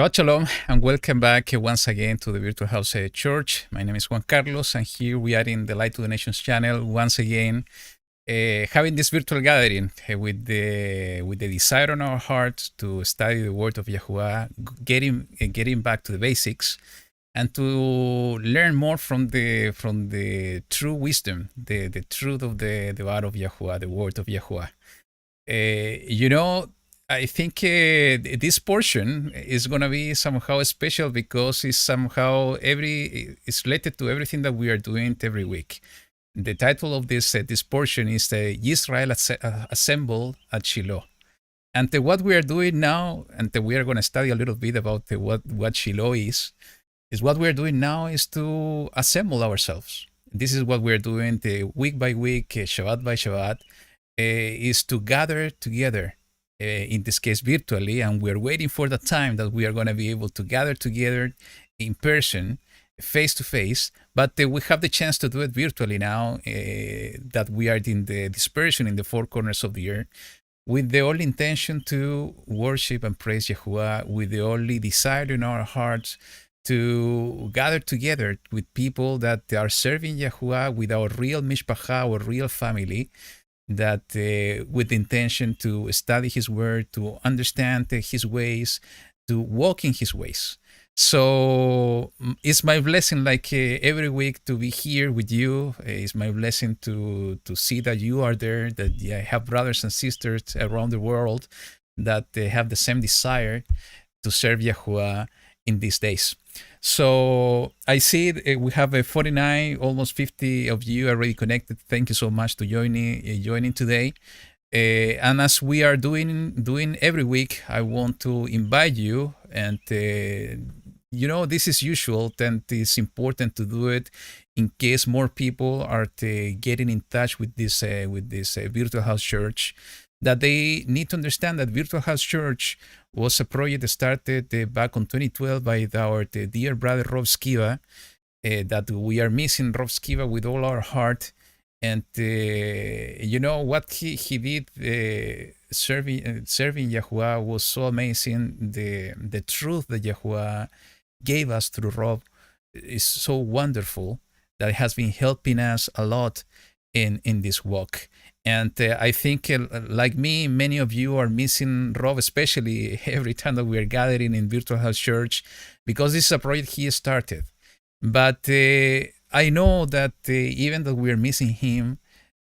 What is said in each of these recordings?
Shabbat Shalom, and welcome back once again to the Virtual House Church. My name is Juan Carlos, and here we are in the Light to the Nations channel once again, having this virtual gathering with the desire on our hearts to study the Word of Yahuwah, getting back to the basics, and to learn more from the true wisdom, the truth of the Word of Yahuwah, the Word of Yahuwah. I think this portion is going to be somehow special because it's related to everything that we are doing every week. The title of this portion is Yisra'el Assembled at Shiloh. And what we are doing now, and we are going to study a little bit about what Shiloh is what we are doing now is to assemble ourselves. This is what we are doing week by week, Shabbat by Shabbat, is to gather together, in this case virtually, and we're waiting for the time that we are going to be able to gather together in person, face to face, but we have the chance to do it virtually now that we are in the dispersion in the four corners of the earth, with the only intention to worship and praise Yahuwah, with the only desire in our hearts to gather together with people that are serving Yahuwah, with our real mishpacha, our real family, that with the intention to study His Word, to understand His ways, to walk in His ways. So it's my blessing, like every week, to be here with you. It's my blessing to see that you are there, that I have brothers and sisters around the world that have the same desire to serve Yahuwah in these days. So I see we have 49, almost 50 of you already connected. Thank you so much to joining today. And as we are doing every week, I want to invite you, and this is usual, and it's important to do it in case more people are getting in touch with this Virtual House Church, that they need to understand that Virtual House Church was a project that started back in 2012 by our dear brother Rob Skiva, that we are missing Rob Skiva with all our heart. And what he did serving Yahuwah was so amazing. The truth that Yahuwah gave us through Rob is so wonderful that it has been helping us a lot in this walk. And I think, like me, many of you are missing Rob, especially every time that we are gathering in Virtual House Church, because this is a project he started. But I know that even though we are missing him,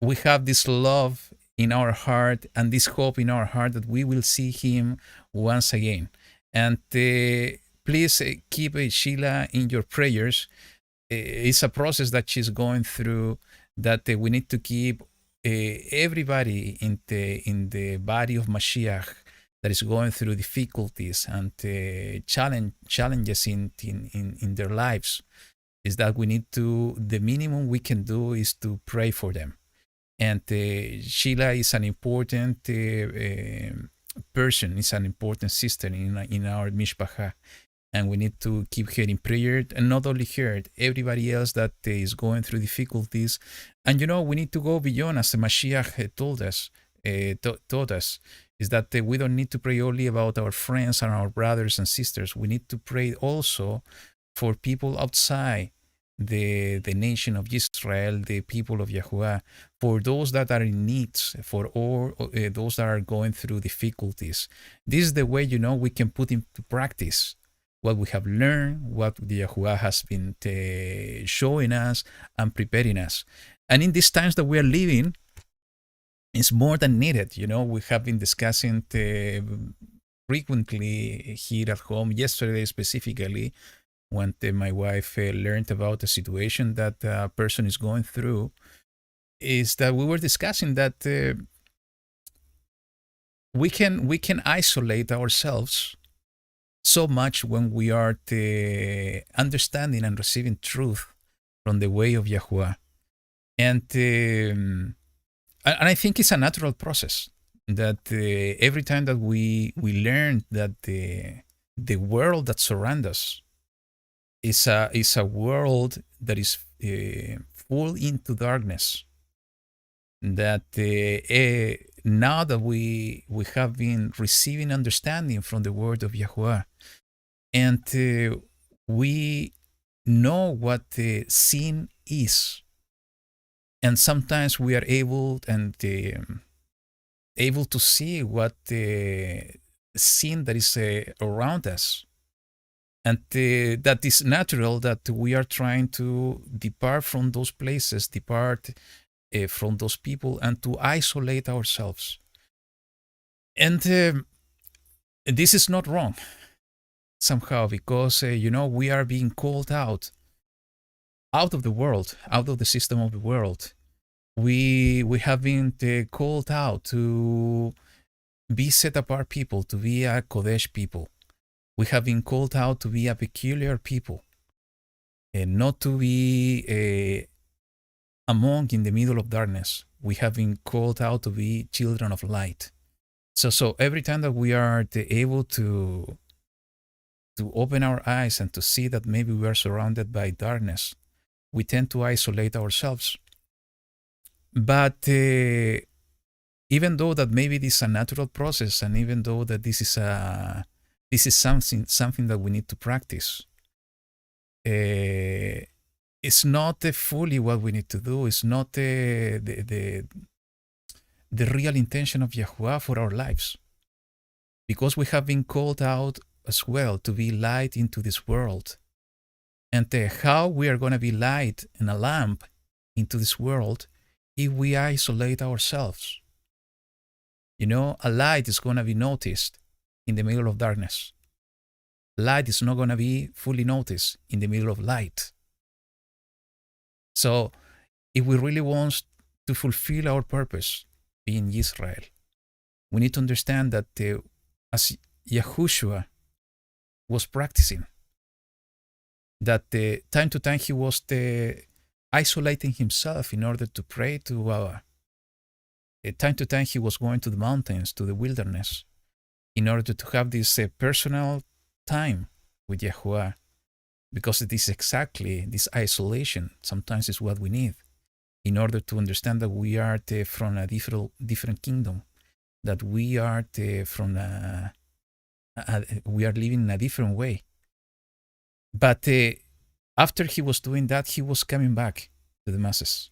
we have this love in our heart and this hope in our heart that we will see him once again. And please keep Sheila in your prayers. It's a process that she's going through, that we need to keep everybody in the body of Mashiach that is going through difficulties and challenges in their lives. Is that we need to, the minimum we can do is to pray for them. And Sheila is an important person, is an important sister in our mishpacha. And we need to keep her in prayer, and not only her, everybody else that is going through difficulties. And we need to go beyond, as the Mashiach taught us, is that we don't need to pray only about our friends and our brothers and sisters. We need to pray also for people outside the nation of Israel, the people of Yahuwah, for those that are in need, for all those that are going through difficulties. This is the way, we can put into practice what we have learned, what the Yahuwah has been showing us and preparing us. And in these times that we are living, it's more than needed. We have been discussing frequently here at home, yesterday specifically, when my wife learned about the situation that a person is going through, is that we were discussing that we can isolate ourselves so much when we are understanding and receiving truth from the way of Yahuwah. And I think it's a natural process that every time that we learn that the world that surrounds us is a world that is full into darkness, that now that we have been receiving understanding from the word of Yahuwah, And we know what sin is. And sometimes we are able to see what sin that is around us. And that is natural that we are trying to depart from those places, depart from those people, and to isolate ourselves. And this is not wrong somehow, because we are being called out of the world, out of the system of the world. We have been called out to be set apart people, to be a Kodesh people. We have been called out to be a peculiar people, and not to be among in the middle of darkness. We have been called out to be children of light. So every time that we are able to open our eyes and to see that maybe we are surrounded by darkness, we tend to isolate ourselves. But even though that maybe this is a natural process, and even though that this is something that we need to practice, it's not fully what we need to do. It's not the real intention of Yahuwah for our lives, because we have been called out as well to be light into this world. And how we are going to be light and a lamp into this world if we isolate ourselves. A light is going to be noticed in the middle of darkness. Light is not going to be fully noticed in the middle of light. So if we really want to fulfill our purpose being Israel, we need to understand that as Yahushua was practicing, that time to time he was isolating himself in order to pray to time to time he was going to the mountains, to the wilderness, in order to have this personal time with Yahuwah, because it is exactly this isolation sometimes is what we need in order to understand that we are from a different kingdom, that we are we are living in a different way. But after he was doing that, he was coming back to the masses.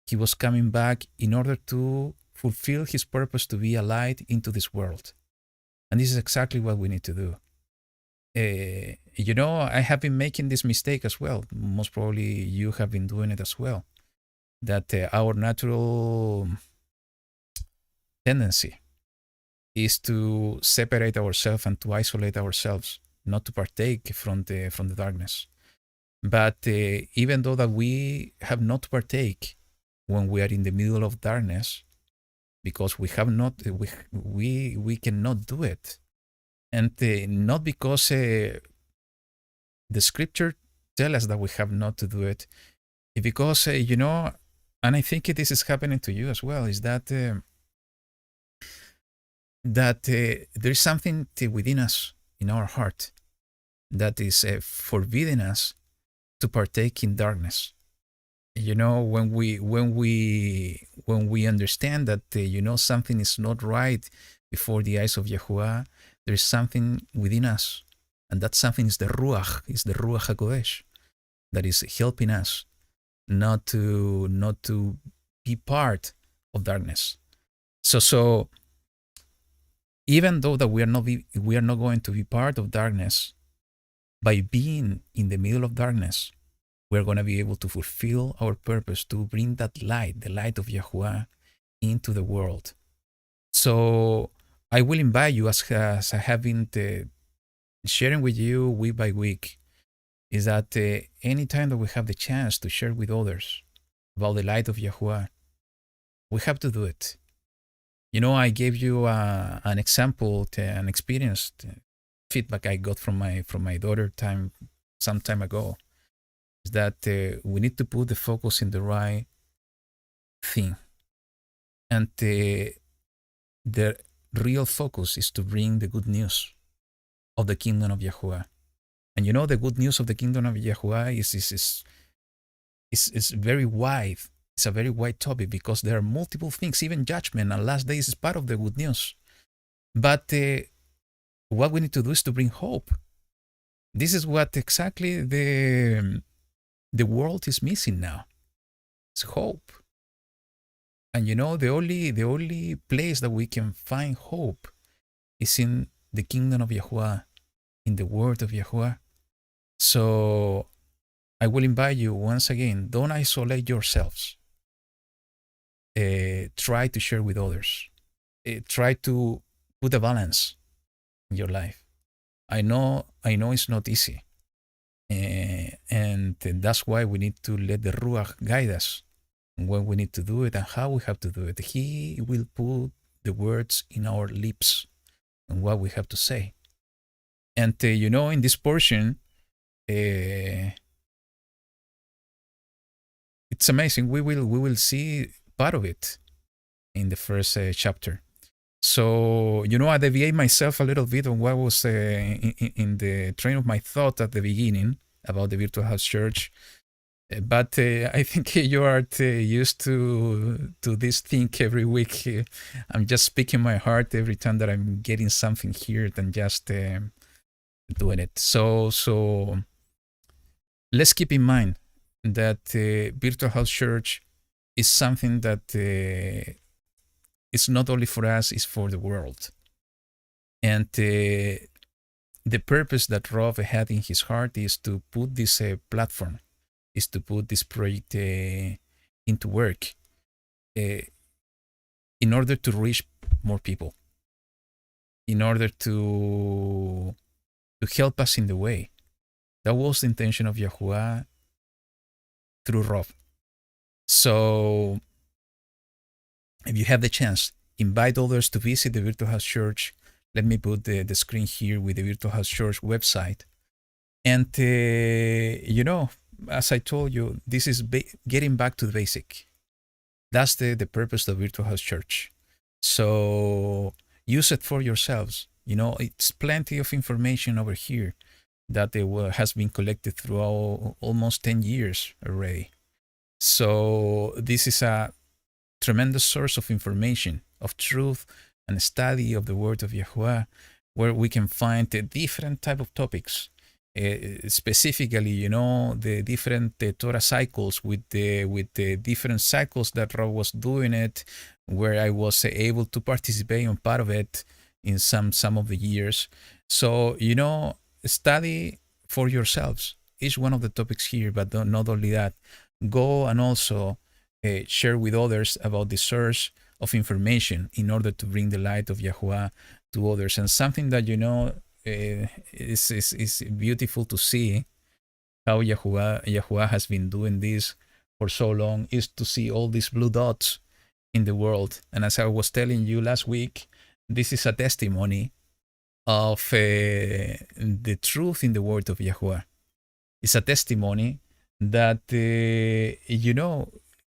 He was coming back in order to fulfill his purpose to be a light into this world. And this is exactly what we need to do. I have been making this mistake as well. Most probably you have been doing it as well. That our natural tendency is to separate ourselves and to isolate ourselves, not to partake from the darkness. But even though that we have not to partake when we are in the middle of darkness, because we cannot do it, and not because the scripture tell us that we have not to do it, because and I think this is happening to you as well, is that there is something within us, in our heart, that is forbidding us to partake in darkness. When we understand that something is not right before the eyes of Yahuwah, there is something within us, and that something is the Ruach HaKodesh, that is helping us not to be part of darkness. So even though that we are not going to be part of darkness, by being in the middle of darkness, we're going to be able to fulfill our purpose to bring that light, the light of Yahuwah, into the world. So I will invite you, as I have been sharing with you week by week, is that anytime that we have the chance to share with others about the light of Yahuwah, we have to do it. I gave you an example, an experience, feedback I got from my daughter some time ago, is that we need to put the focus in the right thing. And the real focus is to bring the good news of the kingdom of Yahuwah. And the good news of the kingdom of Yahuwah is very wide. It's a very wide topic, because there are multiple things. Even judgment and last days is part of the good news. But what we need to do is to bring hope. This is what exactly the world is missing now. It's hope. And the only place that we can find hope is in the kingdom of Yahuwah, in the word of Yahuwah. So I will invite you once again, don't isolate yourselves. Try to share with others. Try to put a balance in your life. I know it's not easy. And that's why we need to let the Ruach guide us when we need to do it and how we have to do it. He will put the words in our lips and what we have to say. And in this portion, it's amazing. We will see part of it in the first chapter. So I deviate myself a little bit on what was in the train of my thought at the beginning about the Virtual House Church. But I think you are used to this thing every week. I'm just speaking my heart every time that I'm getting something here than just doing it. So let's keep in mind that Virtual House Church is something that it's not only for us, it's for the world. And the purpose that Rob had in his heart is to put this platform, is to put this project into work in order to reach more people, in order to help us in the way. That was the intention of Yahuwah through Rob. So if you have the chance, invite others to visit the Virtual House Church. Let me put the screen here with the Virtual House Church website. And, as I told you, this is getting back to the basic. That's the purpose of Virtual House Church. So use it for yourselves. It's plenty of information over here that has been collected throughout almost 10 years already. So this is a tremendous source of information, of truth, and study of the word of Yahuwah, where we can find a different type of topics. Specifically, the different Torah cycles with the different cycles that Rob was doing it, where I was able to participate on part of it in some of the years. So, study for yourselves each one of the topics here, but not only that, go and also share with others about the source of information in order to bring the light of Yahuwah to others. And something that is beautiful to see how Yahuwah has been doing this for so long is to see all these blue dots in the world. And as I was telling you last week, this is a testimony of the truth in the word of Yahuwah. It's a testimony that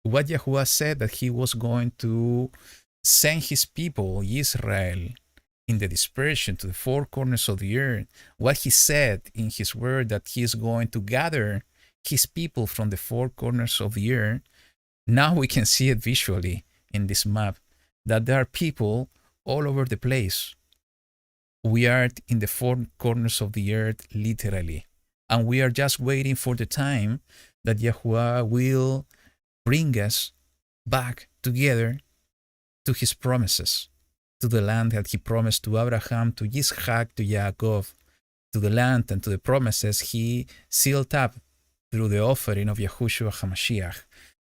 what Yahuwah said, that he was going to send his people, Israel, in the dispersion to the four corners of the earth. What he said in his word, that he is going to gather his people from the four corners of the earth. Now we can see it visually in this map, that there are people all over the place. We are in the four corners of the earth, literally. And we are just waiting for the time that Yahuwah will bring us back together to his promises, to the land that he promised to Abraham, to Yitzhak, to Yaakov, to the land and to the promises he sealed up through the offering of Yahushua HaMashiach.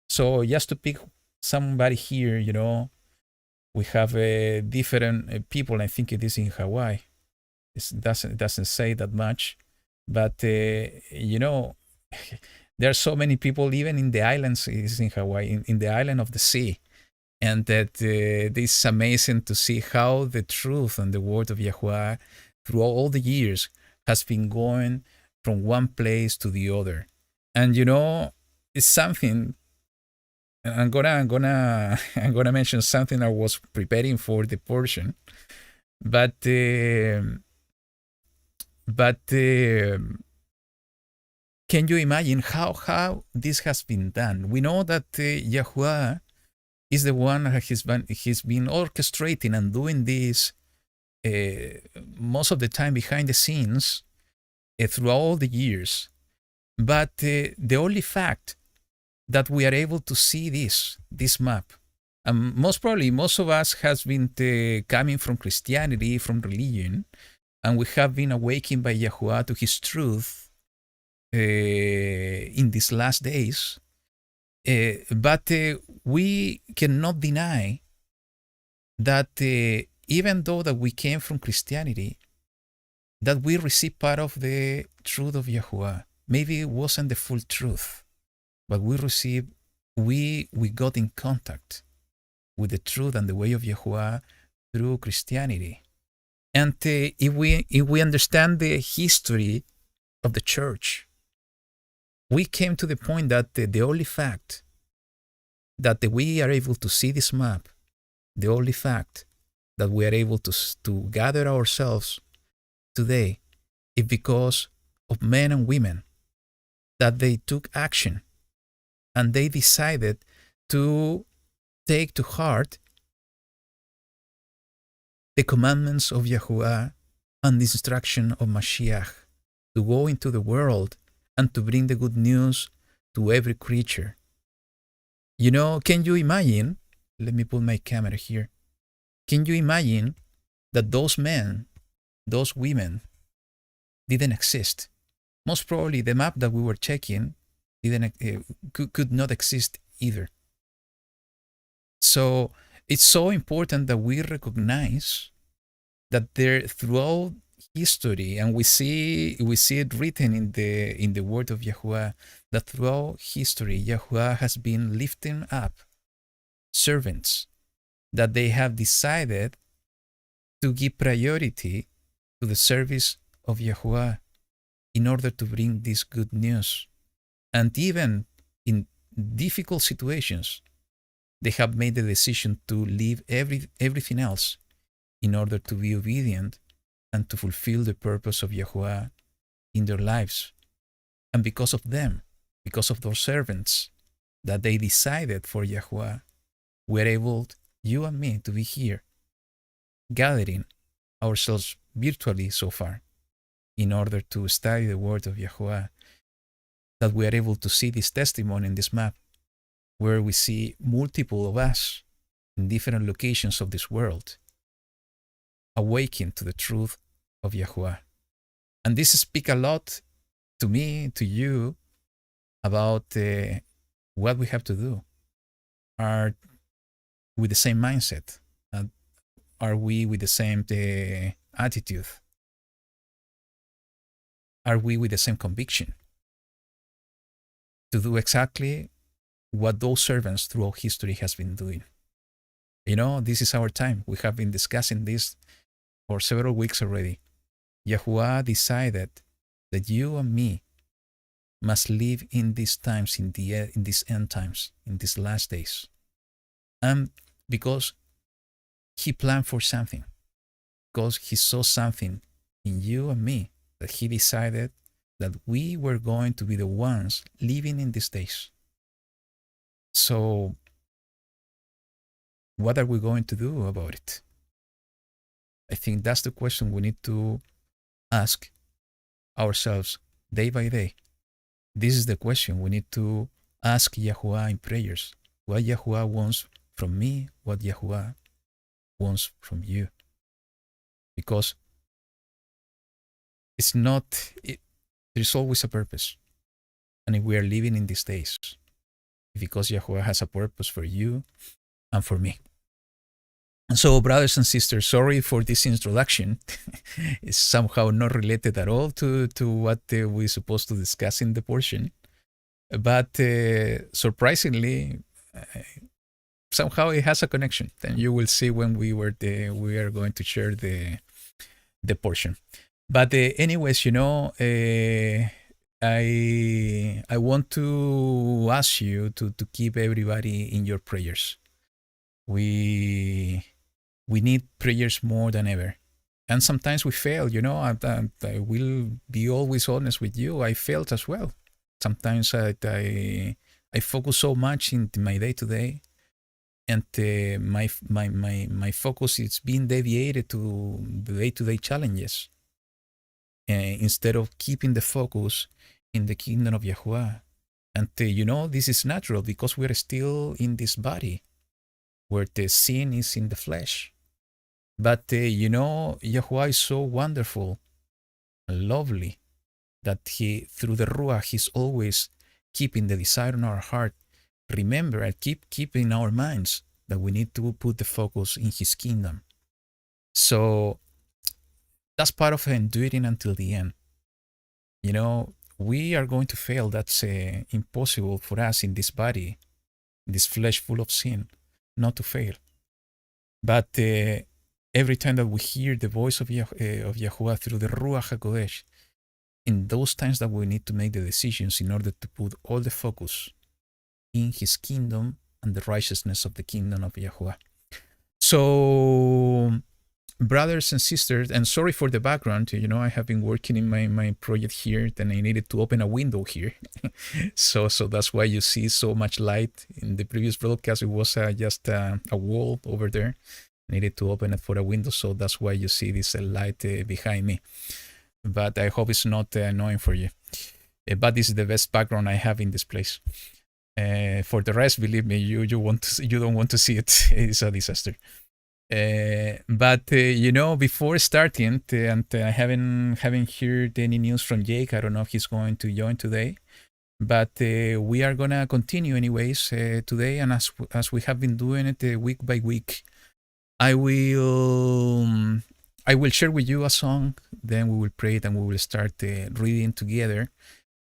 So just to pick somebody here, we have different people. I think it is in Hawaii. It doesn't say that much. But, there are so many people, even in the islands, is in Hawaii, in the island of the sea. And that this is amazing to see how the truth and the word of Yahuwah through all the years has been going from one place to the other. And, it's something, I'm gonna mention something I was preparing for the portion. But can you imagine how this has been done? We know that Yahuwah is the one that he's been orchestrating and doing this most of the time behind the scenes, through all the years. But the only fact that we are able to see this map, most probably most of us has been coming from Christianity, from religion, and we have been awakened by Yahuwah to His truth in these last days. But we cannot deny that even though that we came from Christianity, that we received part of the truth of Yahuwah. Maybe it wasn't the full truth, but we got in contact with the truth and the way of Yahuwah through Christianity. And if we understand the history of the church, we came to the point that the only fact that we are able to see this map, the only fact that we are able to gather ourselves today is because of men and women that they took action and they decided to take to heart the commandments of Yahuwah and the instruction of Mashiach to go into the world and to bring the good news to every creature. You know, can you imagine? Let me put my camera here. Can you imagine that those men, those women didn't exist? Most probably the map that we were checking could not exist either. So it's so important that we recognize that there throughout history, and we see it written in the word of Yahuwah, that throughout history Yahuwah has been lifting up servants that they have decided to give priority to the service of Yahuwah in order to bring this good news. And even in difficult situations, they have made the decision to leave everything else in order to be obedient and to fulfill the purpose of Yahuwah in their lives. And because of them, because of those servants that they decided for Yahuwah, we're able, you and me, to be here, gathering ourselves virtually so far in order to study the word of Yahuwah, that we are able to see this testimony in this map, where we see multiple of us in different locations of this world awaken to the truth of Yahuwah. And this speaks a lot to me, to you, about what we have to do. Are with the same mindset? Are we with the same attitude? Are we with the same conviction to do exactly what those servants throughout history has been doing? You know, this is our time. We have been discussing this for several weeks already. Yahuwah decided that you and me must live in these times, in these end times, in these last days. And because He planned for something, because He saw something in you and me, that He decided that we were going to be the ones living in these days. So, what are we going to do about it? I think that's the question we need to ask ourselves day by day. This is the question we need to ask Yahuwah in prayers. What Yahuwah wants from me, what Yahuwah wants from you. Because there's always a purpose. And if we are living in these days, because Yahuwah has a purpose for you and for me. And so, brothers and sisters, sorry for this introduction. It's somehow not related at all to what we're supposed to discuss in the portion. But surprisingly, somehow it has a connection. And you will see when we are going to share the portion. But anyways, you know, I want to ask you to keep everybody in your prayers. We need prayers more than ever. And sometimes we fail, you know. I will be always honest with you. I failed as well. Sometimes I focus so much in my day-to-day, and my focus is being deviated to the day-to-day challenges. instead of keeping the focus in the kingdom of Yahuwah. And this is natural because we're still in this body where the sin is in the flesh. But Yahuwah is so wonderful and lovely that he, through the Ruach, he's always keeping the desire in our heart. Remember, and keep in our minds that we need to put the focus in his kingdom. So that's part of enduring until the end. We are going to fail. That's impossible for us in this body, this flesh full of sin, not to fail. But every time that we hear the voice of Yahuwah through the Ruach HaKodesh, in those times that we need to make the decisions in order to put all the focus in his kingdom and the righteousness of the kingdom of Yahuwah. So, brothers and sisters, and sorry for the background, I have been working in my project here, then I needed to open a window here. so that's why you see so much light. In the previous broadcast, it was just a wall over there. I needed to open it for a window, so that's why you see this light behind me. But I hope it's not annoying for you. But this is the best background I have in this place. For the rest, believe me, you don't want to see it. It's a disaster. But before starting, and I haven't heard any news from Jake. I don't know if he's going to join today. But we are gonna continue anyways today, and as we have been doing it week by week, I will share with you a song. Then we will pray it, and we will start reading together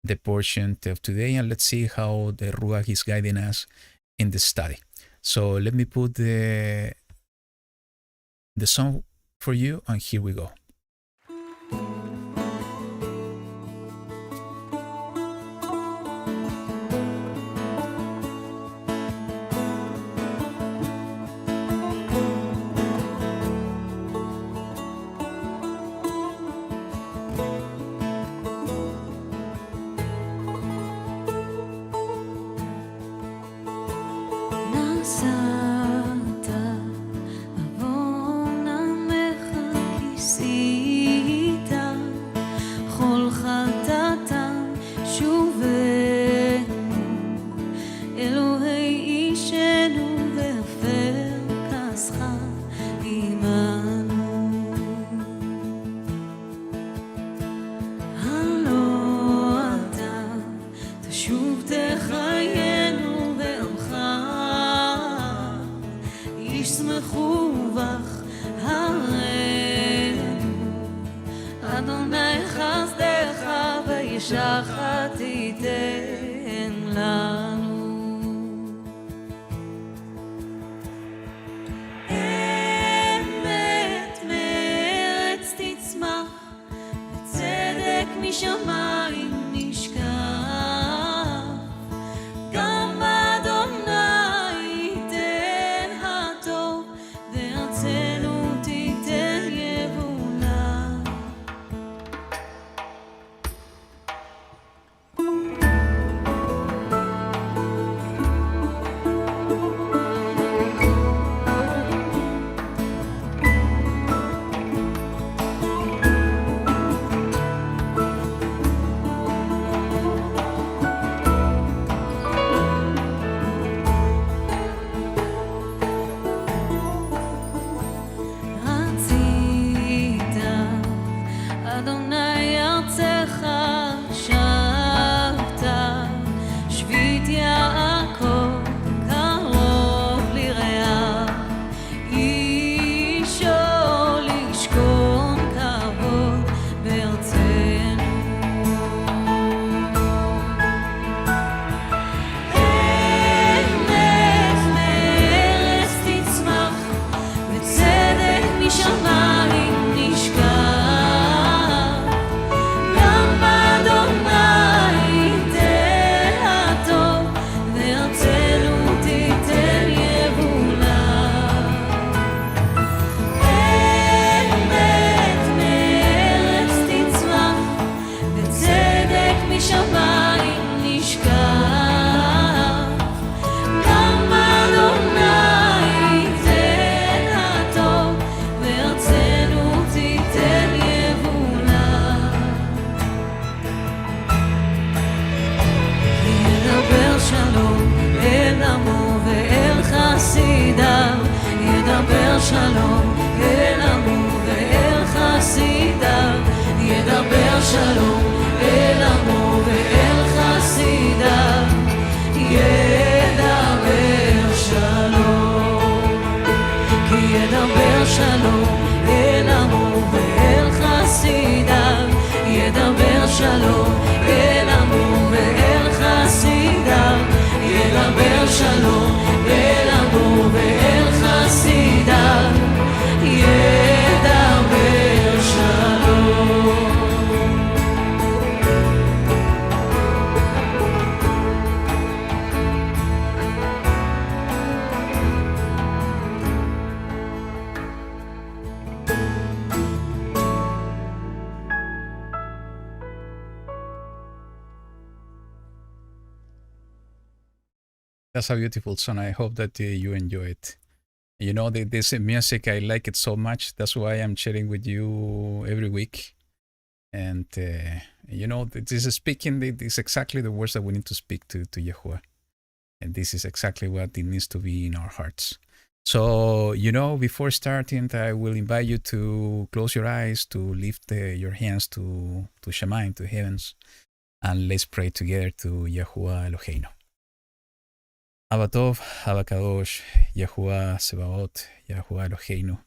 the portion of today, and let's see how the Ruach is guiding us in the study. So let me put the song for you, and here we go. Say שלום אל עמו ואל חסידיו, ידבר שלום אל עמו ואל חסידיו, ידבר שלום אל עמו ואל חסידיו, ידבר שלום. That's a beautiful song. I hope that you enjoy it. You know, this music, I like it so much. That's why I'm sharing with you every week. And, you know, this is speaking, this is exactly the words that we need to speak to Yahuwah. And this is exactly what it needs to be in our hearts. So, you know, before starting, I will invite you to close your eyes, to lift your hands to Shemaim, to heavens, and let's pray together to Yahuwah Eloheinu. Abba Tov, Abba Kadosh, Yahuwah Sebaot, Yahuwah Eloheinu.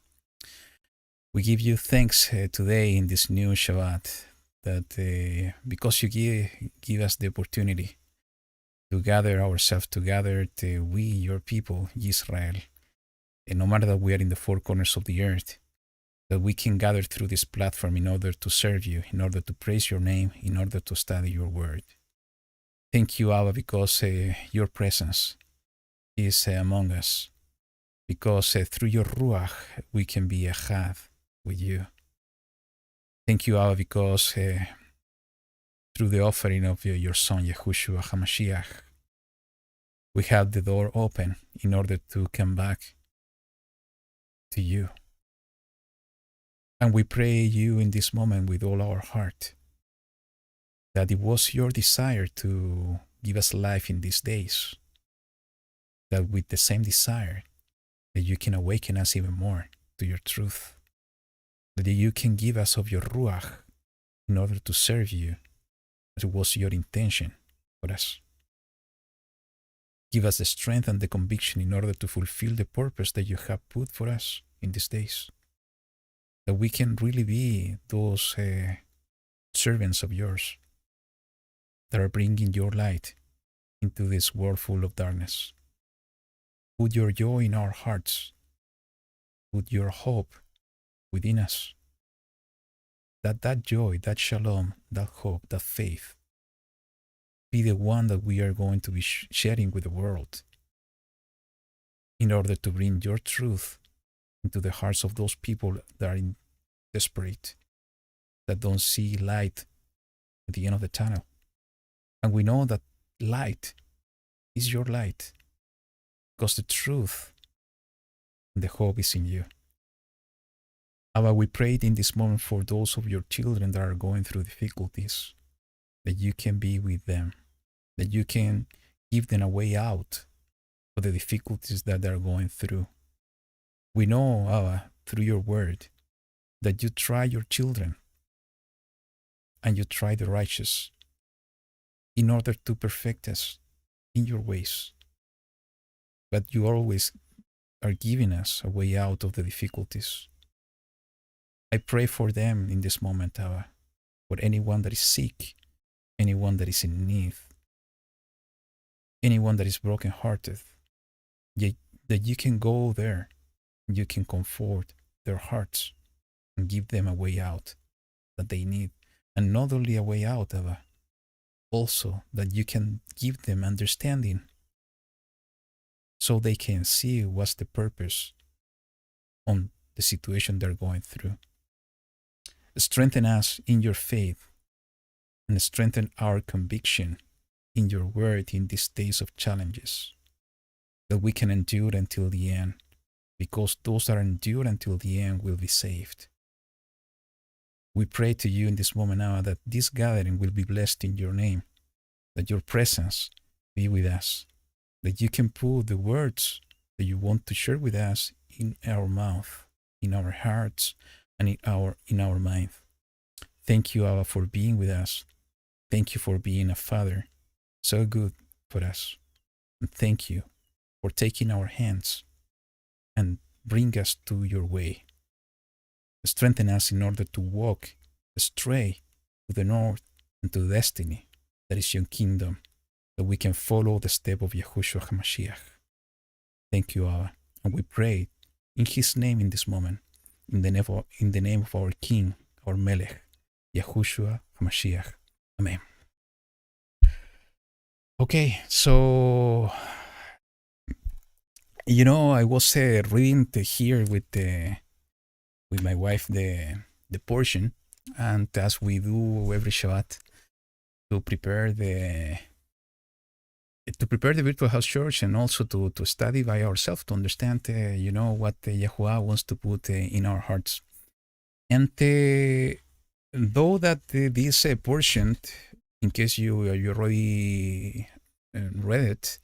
We give you thanks today in this new Shabbat, that because you give us the opportunity to gather ourselves together, we, your people, Yisrael, and no matter that we are in the four corners of the earth, that we can gather through this platform in order to serve you, in order to praise your name, in order to study your word. Thank you, Abba, because your presence is among us, because through your Ruach we can be echad with you. Thank you, Abba, because through the offering of your Son, Yahushua HaMashiach, we have the door open in order to come back to you. And we pray you in this moment with all our heart, that it was your desire to give us life in these days, that with the same desire, that you can awaken us even more to your truth, that you can give us of your Ruach in order to serve you, as it was your intention for us. Give us the strength and the conviction in order to fulfill the purpose that you have put for us in these days, that we can really be those servants of yours that are bringing your light into this world full of darkness. Put your joy in our hearts. Put your hope within us. That joy, that shalom, that hope, that faith be the one that we are going to be sharing with the world in order to bring your truth into the hearts of those people that are desperate, that don't see light at the end of the tunnel. And we know that light is your light, because the truth and the hope is in you. Abba, we prayed in this moment for those of your children that are going through difficulties, that you can be with them, that you can give them a way out of the difficulties that they're going through. We know, Abba, through your word, that you try your children and you try the righteous in order to perfect us in your ways. But you always are giving us a way out of the difficulties. I pray for them in this moment, Abba, for anyone that is sick, anyone that is in need, anyone that is brokenhearted, that you can go there, you can comfort their hearts and give them a way out that they need. And not only a way out, Abba, also that you can give them understanding so they can see what's the purpose on the situation they're going through. Strengthen us in your faith and strengthen our conviction in your word in these days of challenges, that we can endure until the end, because those that endure until the end will be saved. We pray to you in this moment now that this gathering will be blessed in your name, that your presence be with us, that you can put the words that you want to share with us in our mouth, in our hearts, and in our mind. Thank you, Abba, for being with us. Thank you for being a Father so good for us. And thank you for taking our hands and bring us to your way, Strengthen us in order to walk astray to the north and to the destiny that is your kingdom, that we can follow the step of Yahushua HaMashiach. Thank you, Abba. And we pray in His name in this moment, in the name of our King, our Melech, Yahushua HaMashiach. Amen. Okay, so, I was reading here with my wife the portion, and as we do every Shabbat, to prepare the virtual house church, and also to study by ourselves to understand what Yahuwah wants to put in our hearts. And though that this portion, in case you already read it,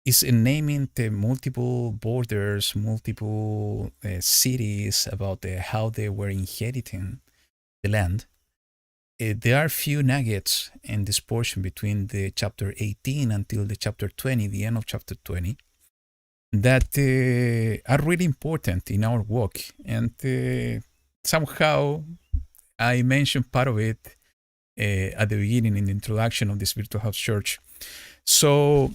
is naming the multiple borders, multiple cities about how they were inheriting the land. There are few nuggets in this portion between the chapter 18 until the chapter 20, the end of chapter 20, that are really important in our walk. And somehow I mentioned part of it at the beginning in the introduction of this virtual house church. So,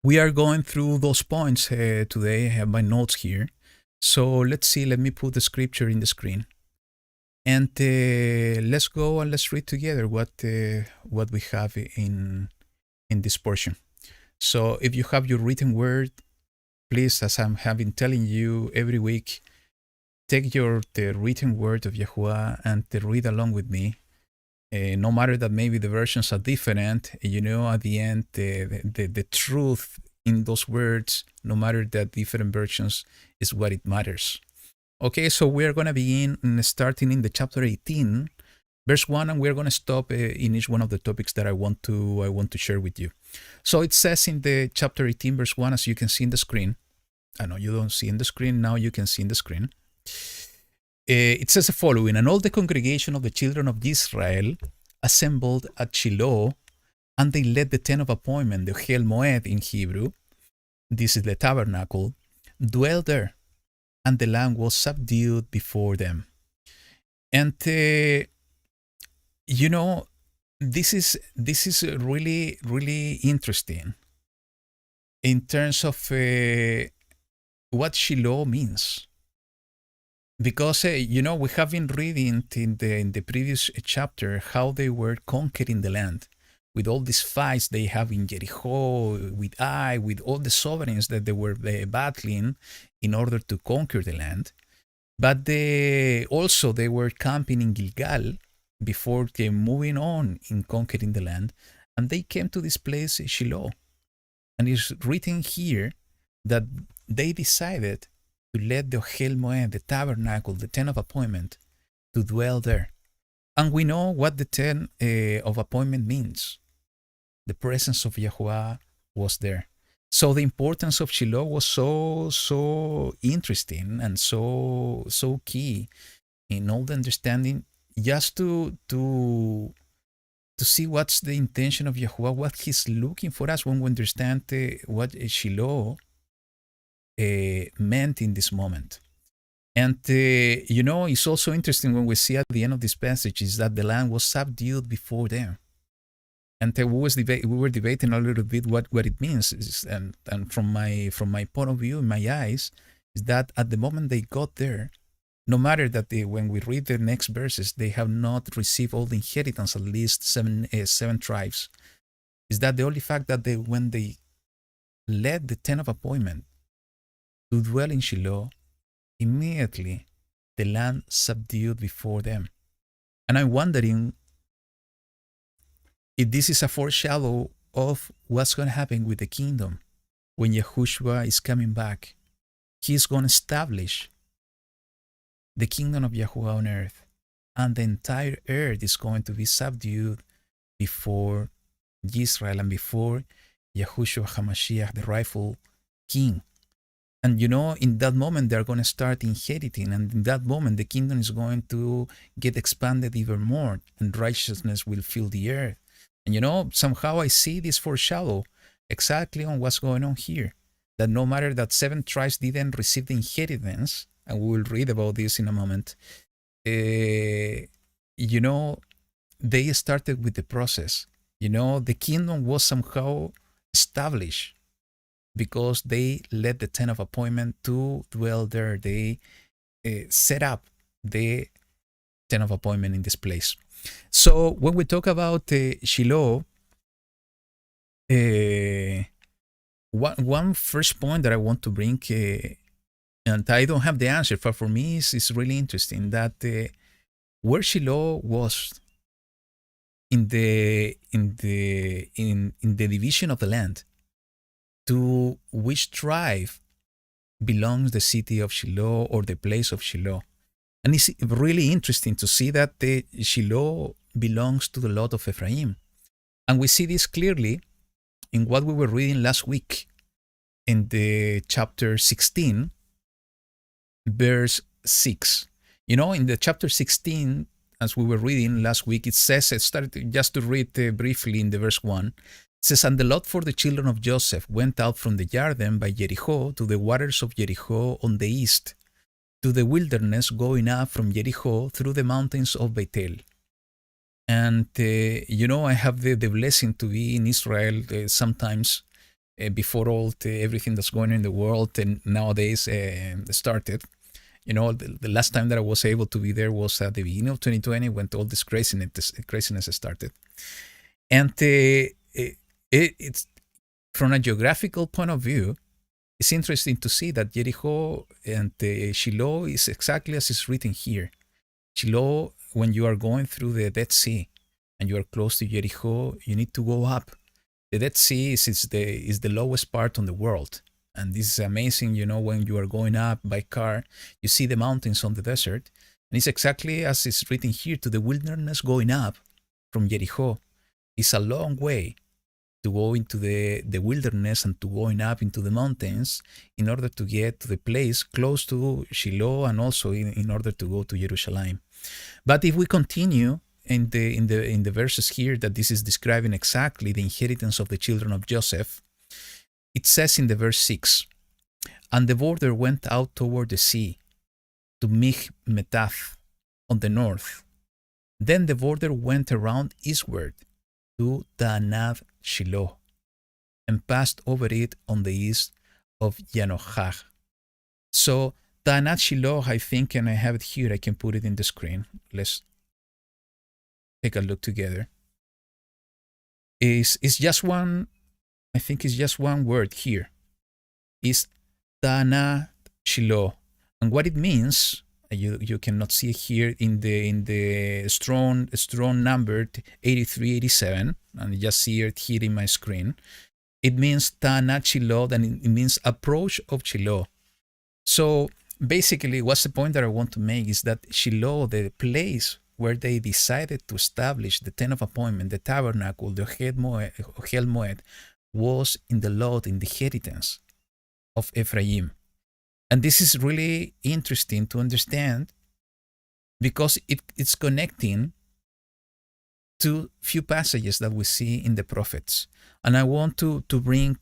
we are going through those points today. I have my notes here. So let's see, let me put the scripture in the screen. And let's go and let's read together what we have in this portion. So if you have your written word, please, as I have been telling you every week, take the written word of Yahuwah and read along with me. No matter that maybe the versions are different, at the end, the truth in those words, no matter the different versions, is what it matters. Okay, so we're going to begin starting in the chapter 18, verse 1, and we're going to stop in each one of the topics that I want to share with you. So it says in the chapter 18, verse 1, as you can see in the screen. I know you don't see in the screen, now you can see in the screen. It says the following: and all the congregation of the children of Israel assembled at Shiloh, and they led the tent of appointment, the Ohel Moed in Hebrew. This is the tabernacle, dwelt there, and the land was subdued before them. And this is really, really interesting in terms of what Shiloh means. Because, we have been reading in the previous chapter how they were conquering the land with all these fights they have in Jericho, with Ai, with all the sovereigns that they were battling in order to conquer the land. But they were camping in Gilgal before they moving on in conquering the land. And they came to this place, Shiloh. And it's written here that they decided to let the Ohel Moed, the tabernacle, the tent of appointment, to dwell there. And we know what the tent of appointment means. The presence of Yahuwah was there. So the importance of Shiloh was so interesting and so key in all the understanding, just to see what's the intention of Yahuwah, what He's looking for us when we understand what Shiloh meant in this moment. And it's also interesting when we see at the end of this passage is that the land was subdued before them. And we were debating a little bit what it means. And from my point of view, in my eyes, is that at the moment they got there, no matter that when we read the next verses, they have not received all the inheritance, at least seven tribes, is that the only fact that when they led the tent of appointment to dwell in Shiloh, immediately the land subdued before them. And I'm wondering if this is a foreshadow of what's going to happen with the kingdom when Yahushua is coming back. He's going to establish the kingdom of Yahuwah on earth, and the entire earth is going to be subdued before Yisrael and before Yahushua HaMashiach, the rightful king. And in that moment, they're going to start inheriting. And in that moment, the kingdom is going to get expanded even more. And righteousness will fill the earth. And somehow I see this foreshadow exactly on what's going on here. That no matter that 7 tribes didn't receive the inheritance, and we will read about this in a moment. You know, they started with the process. You know, the kingdom was somehow established because they led the tent of appointment to dwell there. They set up the tent of appointment in this place. So when we talk about Shiloh, one first point that I want to bring, and I don't have the answer, but for me it's really interesting that where Shiloh was in the division of the land, to which tribe belongs the city of Shiloh or the place of Shiloh. And it's really interesting to see that the Shiloh belongs to the lot of Ephraim. And we see this clearly in what we were reading last week in the chapter 16, verse 6. You know, in the chapter 16, as we were reading last week, it says, it started just to read briefly in the verse 1. It says, and the lot for the children of Joseph went out from the Jordan by Jericho to the waters of Jericho on the east, to the wilderness going up from Jericho through the mountains of Bethel. And, you know, I have the blessing to be in Israel sometimes before all everything that's going on in the world and nowadays started. You know, the last time that I was able to be there was at the beginning of 2020 when all this craziness started. And it's from a geographical point of view, it's interesting to see that Jericho and Shiloh is exactly as it's written here. Shiloh, when you are going through the Dead Sea and you are close to Jericho, you need to go up. The Dead Sea is the lowest part on the world. And this is amazing, you know, when you are going up by car, you see the mountains on the desert. And it's exactly as it's written here, to the wilderness going up from Jericho. It's a long way to go into the wilderness and to going up into the mountains in order to get to the place close to Shiloh and also in order to go to Jerusalem. But if we continue in the verses here that this is describing exactly the inheritance of the children of Joseph, it says in the verse 6, and the border went out toward the sea to Michmetath on the north. Then the border went around eastward to Taanath Shiloh and passed over it on the east of Yanochah. So Taanath Shiloh, I think, and I have it here, I can put it in the screen. Let's take a look together. It's just one, I think it's just one word here. It's Taanath Shiloh. And what it means, you cannot see it here in the strong number 8387, and you just see it here in my screen. It means Taanath Shiloh, and it means approach of Shiloh. So basically, what's the point that I want to make is that Shiloh, the place where they decided to establish the tent of appointment, the tabernacle, the Ohel Moed, was in the lot, in the inheritance of Ephraim. And this is really interesting to understand because it's connecting to few passages that we see in the prophets. And I want to bring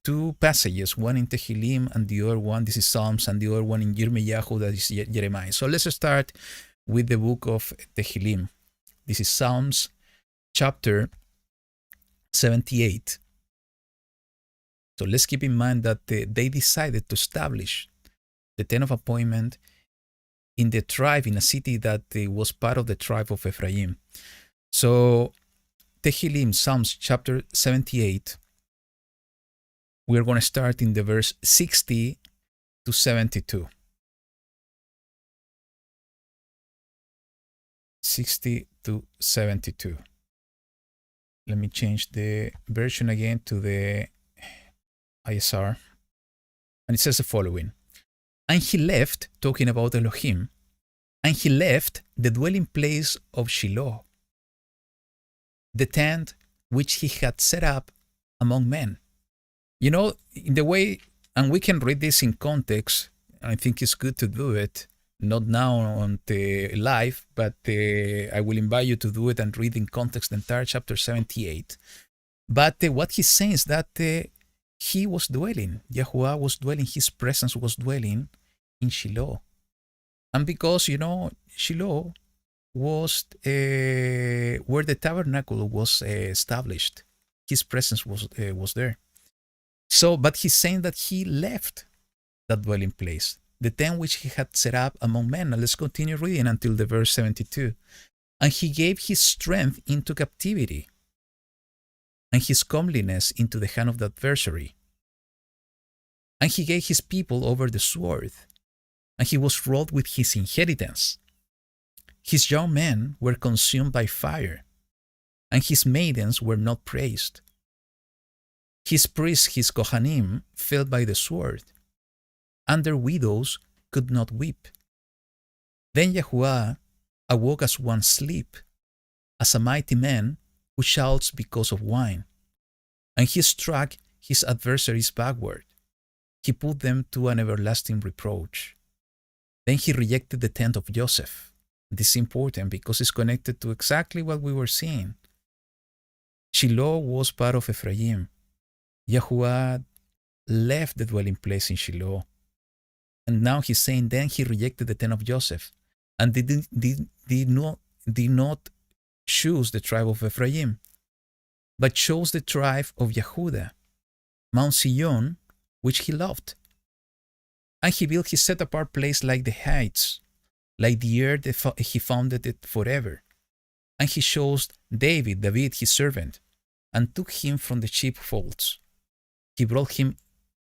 two passages, one in Tehillim and the other one, this is Psalms, and the other one in Yirmiyahu, that is Jeremiah. So let's start with the book of Tehillim. This is Psalms chapter 78. So let's keep in mind that they decided to establish the tent of appointment in the tribe, in a city that was part of the tribe of Ephraim. So Tehillim, Psalms chapter 78, we're going to start in the verse 60 to 72. 60 to 72. Let me change the version again to the ISR. And it says the following. And he left, talking about Elohim, and he left the dwelling place of Shiloh, the tent which he had set up among men. You know, in the way, and we can read this in context, and I think it's good to do it, not now on the live, but I will invite you to do it and read in context the entire chapter 78. But what he's saying is that he was dwelling, Yahuwah was dwelling, his presence was dwelling in Shiloh. And because, Shiloh was where the tabernacle was established. His presence was there. So, but he's saying that he left that dwelling place, the tent which he had set up among men. Now let's continue reading until the verse 72. And he gave his strength into captivity, and his comeliness into the hand of the adversary. And he gave his people over the sword, and he was wroth with his inheritance. His young men were consumed by fire, and his maidens were not praised. His priests, his Kohanim, fell by the sword, and their widows could not weep. Then Yahuwah awoke as one sleep, as a mighty man who shouts because of wine. And he struck his adversaries backward. He put them to an everlasting reproach. Then he rejected the tent of Joseph. This is important because it's connected to exactly what we were seeing. Shiloh was part of Ephraim. Yahuwah left the dwelling place in Shiloh. And now he's saying, then he rejected the tent of Joseph and did not choose the tribe of Ephraim, but chose the tribe of Yehuda, Mount Zion, which he loved. And he built his set-apart place like the heights, like the earth he founded it forever. And he chose David his servant, and took him from the sheepfolds. He brought him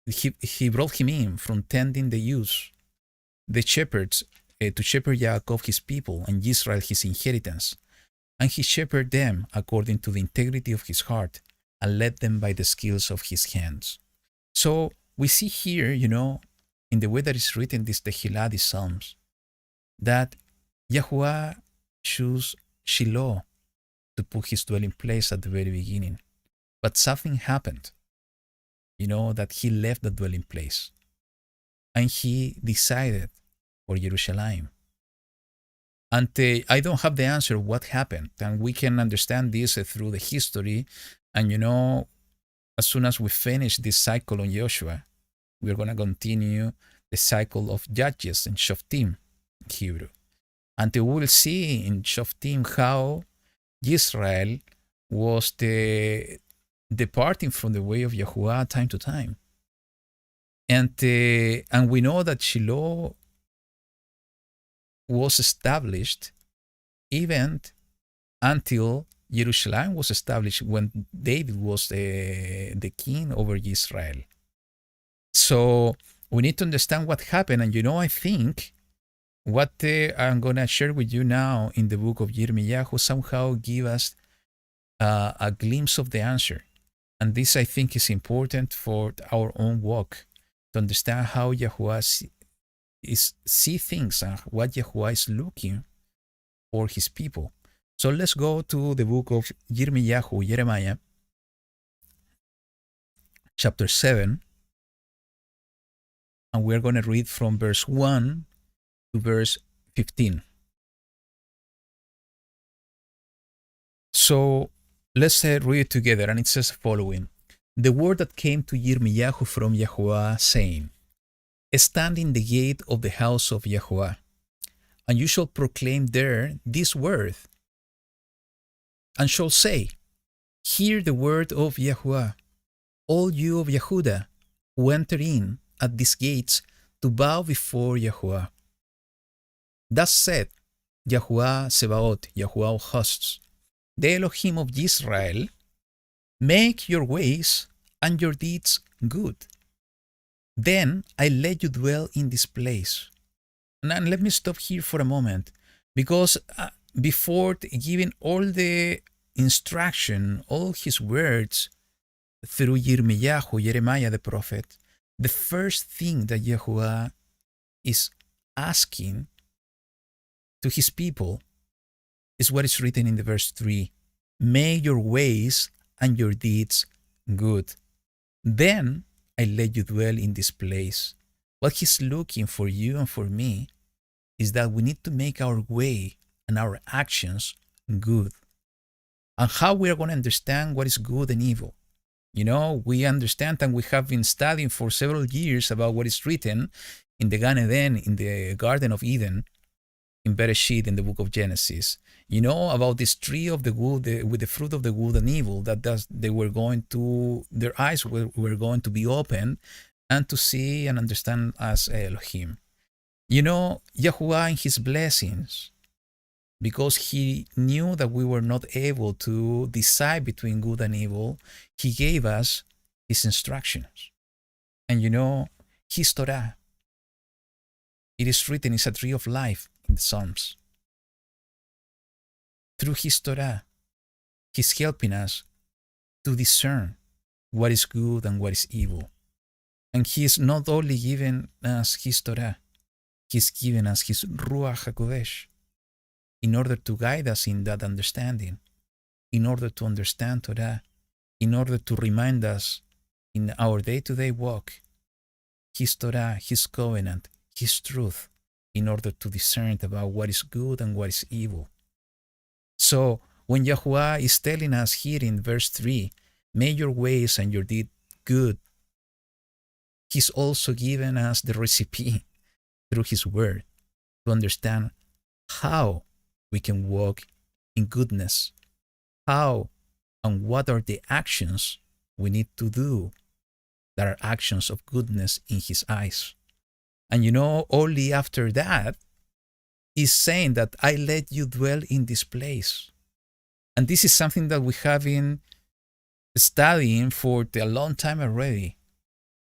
in from tending the ewes, the shepherds, to shepherd Yaakov his people, and Israel his inheritance. And he shepherded them according to the integrity of his heart, and led them by the skills of his hands. So we see here, in the way that it's written, this Tehillah, these Psalms, that Yahuwah chose Shiloh to put his dwelling place at the very beginning. But something happened, that he left the dwelling place. And he decided for Jerusalem. And I don't have the answer what happened. And we can understand this through the history. And as soon as we finish this cycle on Joshua, we're going to continue the cycle of Judges in Shoftim in Hebrew. And we will see in Shoftim how Israel was departing from the way of Yahuwah time to time. And we know that Shiloh was established even until Jerusalem was established, when David was the king over Israel. So we need to understand what happened. And I think what I'm going to share with you now in the book of Yirmiyahu somehow give us a glimpse of the answer. And this, I think, is important for our own walk, to understand how Yahuwah see things and what Yahuwah is looking for his people. So let's go to the book of Yirmiyahu, Jeremiah, chapter 7. And we're going to read from verse 1 to verse 15. So let's read it together, and it says the following. The word that came to Yirmiyahu from Yahuwah, saying, Stand in the gate of the house of Yahuwah, and you shall proclaim there this word, and shall say, Hear the word of Yahuwah, all you of Yehuda, who enter in at these gates to bow before Yahuwah. Thus said Yahuwah Sebaot, Yahuwah of hosts, the Elohim of Israel, make your ways and your deeds good. Then I let you dwell in this place. And let me stop here for a moment, because before giving all the instruction, all his words through Yirmiyahu, Jeremiah the prophet, the first thing that Yahuwah is asking to his people is what is written in the verse 3. Make your ways and your deeds good. Then I let you dwell in this place. What he's looking for you and for me is that we need to make our way and our actions good. And how we are going to understand what is good and evil. We understand, and we have been studying for several years about what is written in the Gan Eden, in the Garden of Eden, in Bereshit, in the book of Genesis, you know about this tree of the good, with the fruit of the good and evil, they were going to, their eyes were going to be open and to see and understand as Elohim. You know, Yahuwah in his blessings, because he knew that we were not able to decide between good and evil, he gave us his instructions. And you know, his Torah, it is written, it's a tree of life in the Psalms. Through his Torah, he's helping us to discern what is good and what is evil. And he is not only giving us his Torah, he's given us his Ruach HaKodesh in order to guide us in that understanding, in order to understand Torah, in order to remind us in our day-to-day walk, his Torah, his covenant, his truth, in order to discern about what is good and what is evil. So when Yahuwah is telling us here in verse 3, make your ways and your deed good, he's also given us the recipe through his word to understand how we can walk in goodness, how and what are the actions we need to do that are actions of goodness in his eyes. And you know, only after that, he's saying that I let you dwell in this place. And this is something that we have been studying for a long time already,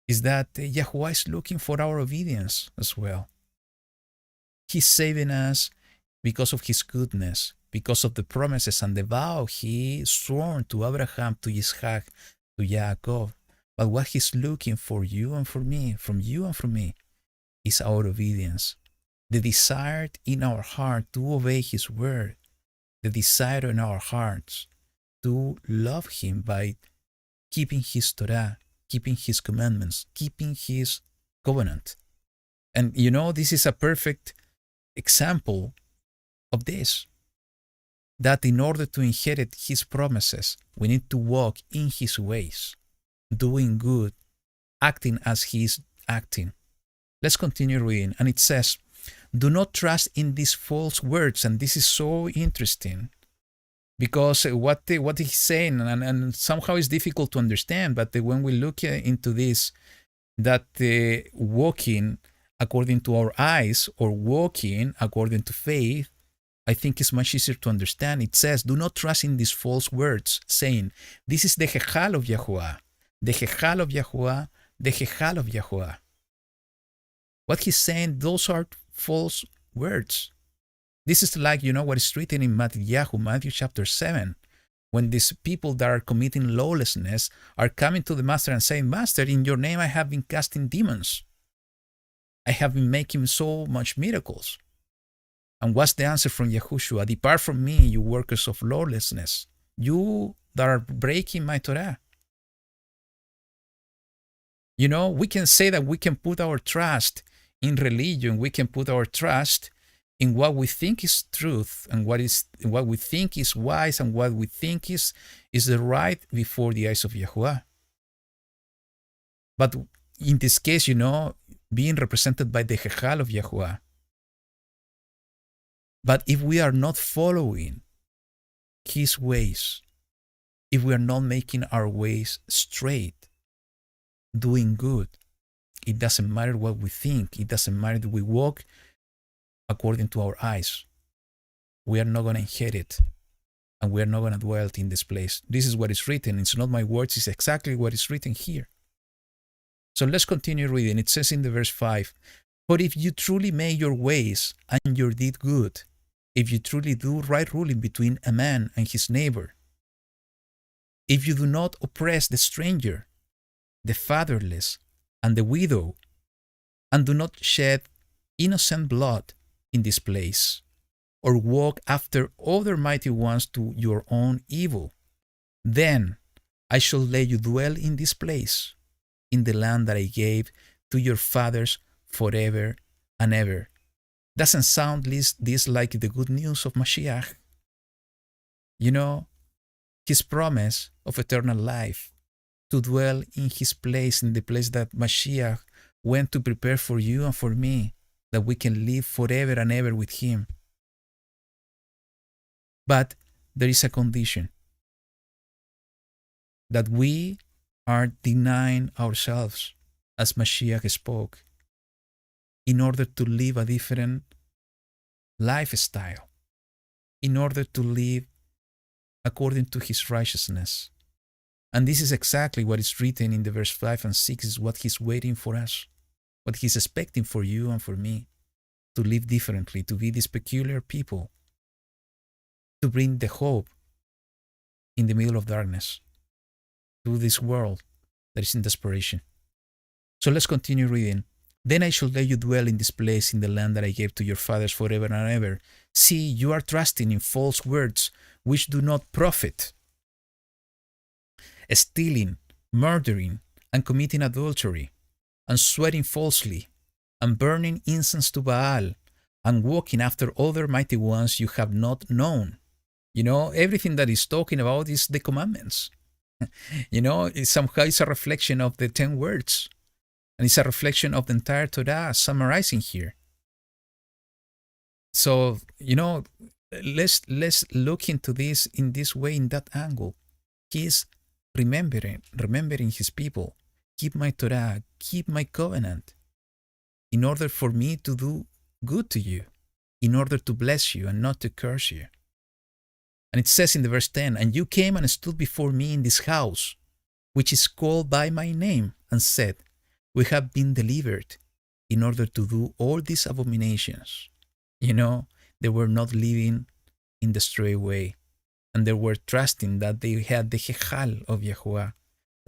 is that Yahuwah is looking for our obedience as well. He's saving us because of his goodness, because of the promises and the vow he swore to Abraham, to Yitzhak, to Yaakov. But what he's looking for you and for me, from you and from me, is our obedience. The desire in our heart to obey his word. The desire in our hearts to love him by keeping his Torah, keeping his commandments, keeping his covenant. And you know, this is a perfect example of this. That in order to inherit his promises, we need to walk in his ways, doing good, acting as he is acting. Let's continue reading. And it says, do not trust in these false words. And this is so interesting because what he's saying, and somehow it's difficult to understand, but when we look into this, that walking according to our eyes or walking according to faith, I think it's much easier to understand. It says, do not trust in these false words, saying, this is the Hechal of Yahuwah, the Hechal of Yahuwah, the Hechal of Yahuwah. What he's saying, those are false words. This is like, you know, what is written in Matthew chapter 7, when these people that are committing lawlessness are coming to the master and saying, Master, in your name I have been casting demons. I have been making so much miracles. And what's the answer from Yahushua? Depart from me, you workers of lawlessness, you that are breaking my Torah. You know, we can say that we can put our trust in religion, we can put our trust in what we think is truth and what we think is wise and what we think is the right before the eyes of Yahuwah. But in this case, you know, being represented by the Hechal of Yahuwah. But if we are not following his ways, if we are not making our ways straight, doing good, it doesn't matter what we think. It doesn't matter that we walk according to our eyes. We are not going to inherit and we are not going to dwell in this place. This is what is written. It's not my words. It's exactly what is written here. So let's continue reading. It says in the verse 5, but if you truly make your ways and your deed good, if you truly do right ruling between a man and his neighbor, if you do not oppress the stranger, the fatherless, and the widow, and do not shed innocent blood in this place, or walk after other mighty ones to your own evil, then I shall let you dwell in this place, in the land that I gave to your fathers forever and ever. Doesn't sound this like the good news of Mashiach? You know, his promise of eternal life, to dwell in his place, in the place that Mashiach went to prepare for you and for me that we can live forever and ever with him. But there is a condition, that we are denying ourselves, as Mashiach spoke, in order to live a different lifestyle, in order to live according to his righteousness. And this is exactly what is written in the verse 5 and 6, is what he's waiting for us, what he's expecting for you and for me, to live differently, to be this peculiar people, to bring the hope in the middle of darkness, to this world that is in desperation. So let's continue reading. Then I shall let you dwell in this place, in the land that I gave to your fathers forever and ever. See, you are trusting in false words which do not profit, stealing, murdering, and committing adultery, and swearing falsely, and burning incense to Baal, and walking after other mighty ones you have not known. Everything that he's talking about is the commandments. Somehow it's a reflection of the 10 words. And it's a reflection of the entire Torah summarizing here. So, let's look into this in this way, in that angle. He's remembering his people. Keep my Torah, keep my covenant, in order for me to do good to you, in order to bless you and not to curse you. And it says in the verse 10, and you came and stood before me in this house, which is called by my name, and said, we have been delivered in order to do all these abominations. They were not living in the straight way, and they were trusting that they had the Hechal of Yahuwah,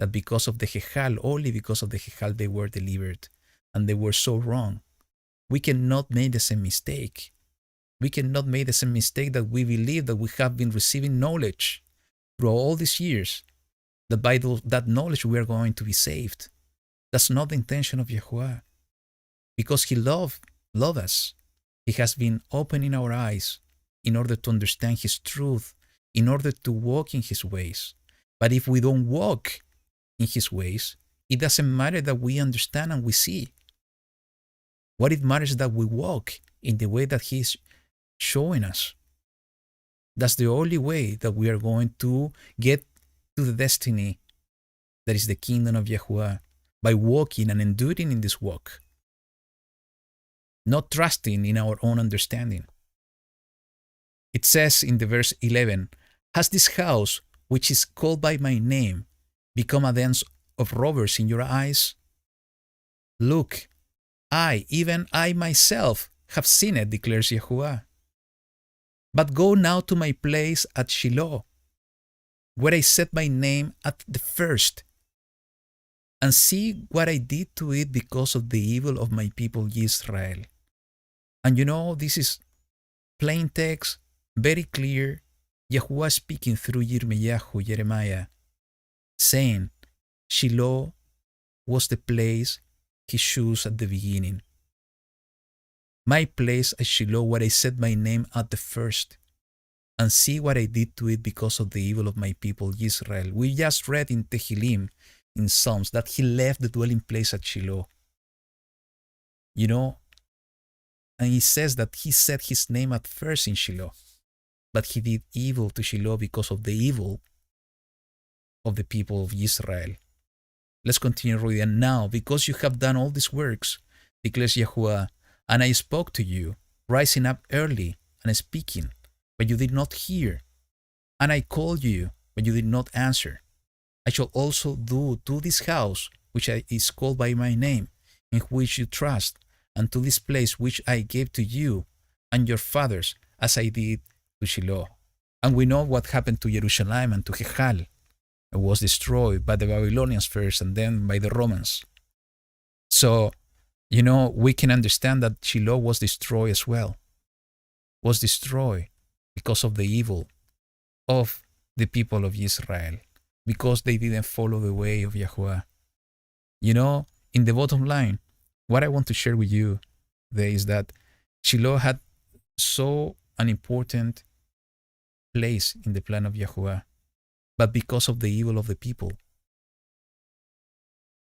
that because of the Hechal, only because of the Hechal, they were delivered, and they were so wrong. We cannot make the same mistake. We cannot make the same mistake that we believe that we have been receiving knowledge through all these years, that by that knowledge we are going to be saved. That's not the intention of Yahuwah. Because he loved us, he has been opening our eyes in order to understand his truth, in order to walk in his ways. But if we don't walk in his ways, it doesn't matter that we understand and we see. What it matters is that we walk in the way that he's showing us. That's the only way that we are going to get to the destiny that is the kingdom of Yahuwah, by walking and enduring in this walk, not trusting in our own understanding. It says in the verse 11, has this house, which is called by my name, become a den of robbers in your eyes? Look, even I myself, have seen it, declares Yahuwah. But go now to my place at Shiloh, where I set my name at the first, and see what I did to it because of the evil of my people Yisrael. And this is plain text, very clear. Yahuwah speaking through Jeremiah, saying, Shiloh was the place he chose at the beginning. My place at Shiloh, where I set my name at the first, and see what I did to it because of the evil of my people Israel. We just read in Tehillim, in Psalms, that he left the dwelling place at Shiloh. And he says that he set his name at first in Shiloh, but he did evil to Shiloh because of the evil of the people of Israel. Let's continue reading. And now, because you have done all these works, declares Yahuwah, and I spoke to you, rising up early and speaking, but you did not hear, and I called you, but you did not answer. I shall also do to this house, which is called by my name, in which you trust, and to this place which I gave to you and your fathers, as I did to Shiloh. And we know what happened to Jerusalem and to Hechal. It was destroyed by the Babylonians first and then by the Romans. So, we can understand that Shiloh was destroyed as well. Was destroyed because of the evil of the people of Israel, because they didn't follow the way of Yahuwah. In the bottom line, what I want to share with you today is that Shiloh had so an important place in the plan of Yahuwah, but because of the evil of the people,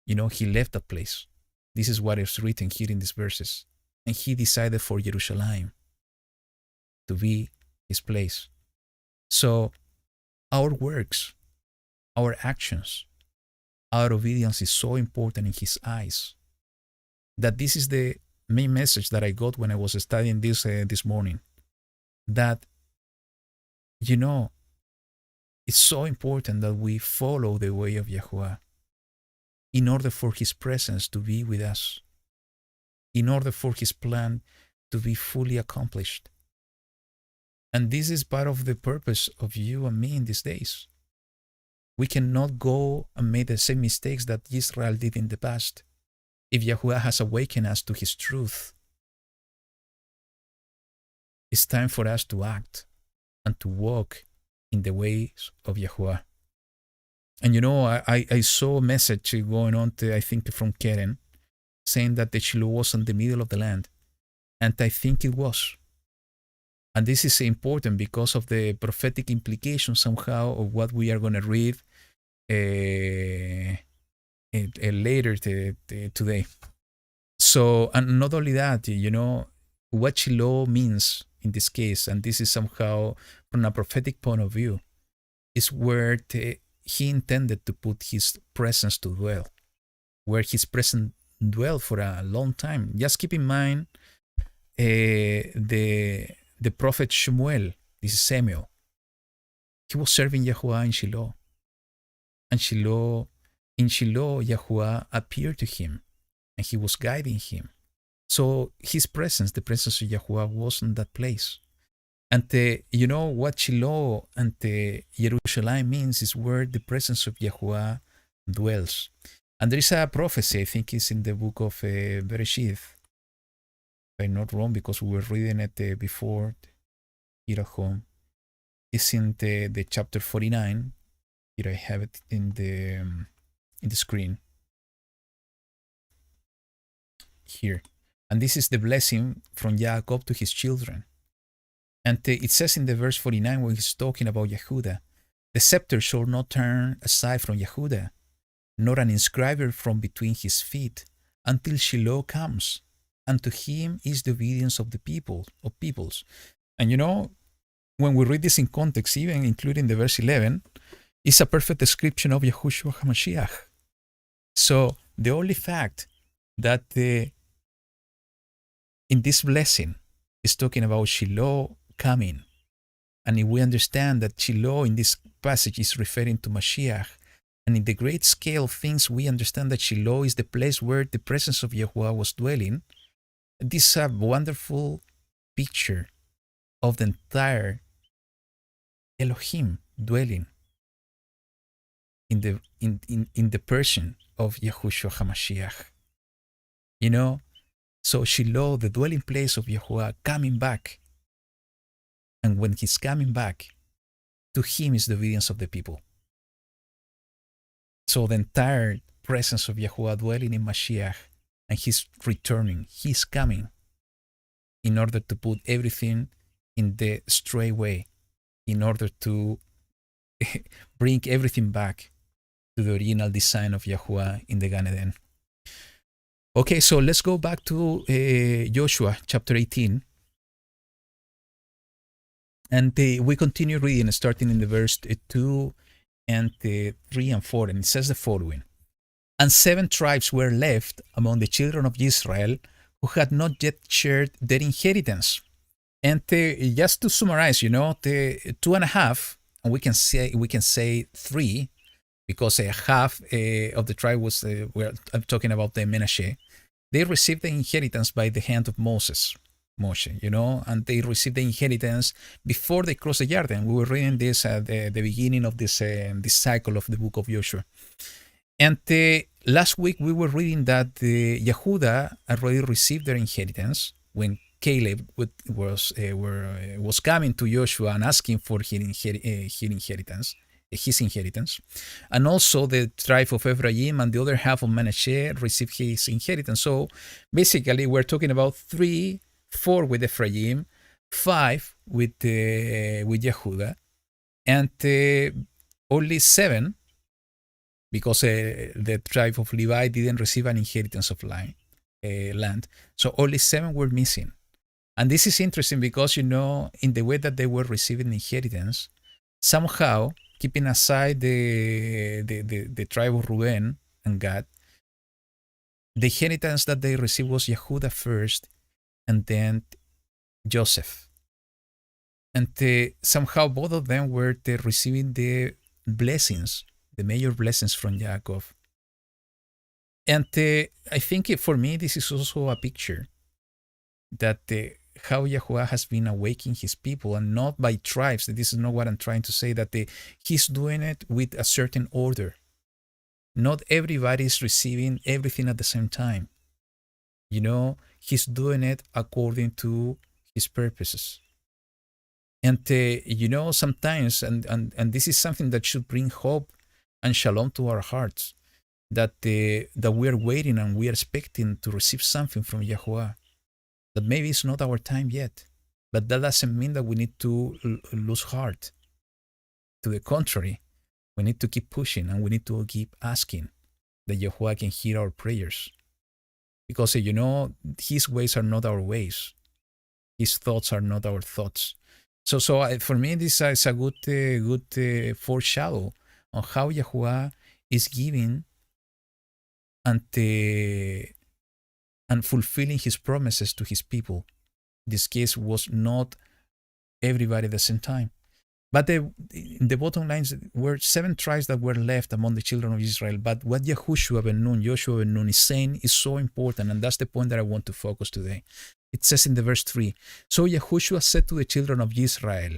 he left that place. This is what is written here in these verses. And he decided for Jerusalem to be his place. So our works, our actions, our obedience is so important in his eyes that this is the main message that I got when I was studying this morning. That, it's so important that we follow the way of Yahuwah in order for his presence to be with us, in order for his plan to be fully accomplished. And this is part of the purpose of you and me in these days. We cannot go and make the same mistakes that Israel did in the past. If Yahuwah has awakened us to his truth, it's time for us to act and to walk in the ways of Yahuwah. And I saw a message going on, I think from Keren, saying that the Shiloh was in the middle of the land. And I think it was. And this is important because of the prophetic implications somehow of what we are going to read later today. So, and not only that, what Shiloh means in this case, and this is somehow from a prophetic point of view, is where he intended to put his presence to dwell, where his presence dwelled for a long time. Just keep in mind the prophet Shmuel, this is Samuel. He was serving Yahuwah in Shiloh. And in Shiloh, Yahuwah appeared to him and he was guiding him. So his presence, the presence of Yahuwah, was in that place. And what Shiloh and Jerusalem means is where the presence of Yahuwah dwells. And there is a prophecy, I think it's in the book of Bereshith, if I'm not wrong, because we were reading it before here at home. It's in the chapter 49. Here I have it in the screen. Here. And this is the blessing from Jacob to his children. And it says in the verse 49 when he's talking about Yehudah, the scepter shall not turn aside from Yehudah, nor an inscriber from between his feet, until Shiloh comes, and to him is the obedience of the peoples. And when we read this in context, even including the verse 11, it's a perfect description of Yahushua HaMashiach. So the only fact that in this blessing is talking about Shiloh coming, and if we understand that Shiloh in this passage is referring to Mashiach, and in the great scale of things we understand that Shiloh is the place where the presence of Yahuwah was dwelling, this is a wonderful picture of the entire Elohim dwelling in the person of Yahushua HaMashiach. So Shiloh, the dwelling place of Yahuwah, coming back. And when he's coming back, to him is the obedience of the people. So the entire presence of Yahuwah dwelling in Mashiach, and he's returning, he's coming in order to put everything in the straight way, in order to bring everything back to the original design of Yahuwah in the Gan Eden. Okay, so let's go back to Joshua chapter 18. And we continue reading, starting in the verse 2 and 3 and 4. And it says the following. And 7 tribes were left among the children of Israel who had not yet shared their inheritance. And just to summarize, the 2.5, and we can say 3, because half of the tribe was, I'm talking about the Menashe, they received the inheritance by the hand of Moshe, and they received the inheritance before they crossed the Jordan. We were reading this at the beginning of this cycle of the book of Joshua. And last week we were reading that Yehudah already received their inheritance when Caleb was coming to Joshua and asking for his inheritance. And also the tribe of Ephraim and the other half of Manasseh received his inheritance. So basically we're talking about 4 with Ephraim, 5 with Yehudah, and only 7 because the tribe of Levi didn't receive an inheritance of land. land. So only 7 were missing. And this is interesting because, in the way that they were receiving inheritance, somehow, keeping aside the tribe of Reuben and Gad, the inheritance that they received was Yehuda first and then Joseph. And somehow both of them were receiving the blessings, the major blessings from Jacob. And I think for me, this is also a picture that how Yahuwah has been awakening his people, and not by tribes. This is not what I'm trying to say, that he's doing it with a certain order. Not everybody is receiving everything at the same time. He's doing it according to his purposes. And, sometimes, and this is something that should bring hope and shalom to our hearts, that we're waiting and we're expecting to receive something from Yahuwah. That maybe it's not our time yet, but that doesn't mean that we need to lose heart. To the contrary, we need to keep pushing and we need to keep asking that Yahuwah can hear our prayers. Because, his ways are not our ways. His thoughts are not our thoughts. So for me, this is a good foreshadow on how Yahuwah is giving and fulfilling his promises to his people. This case was not everybody at the same time. But the bottom lines were 7 tribes that were left among the children of Israel. But what Joshua ben Nun is saying is so important, and that's the point that I want to focus today. It says in the verse 3, "So Yahushua said to the children of Israel,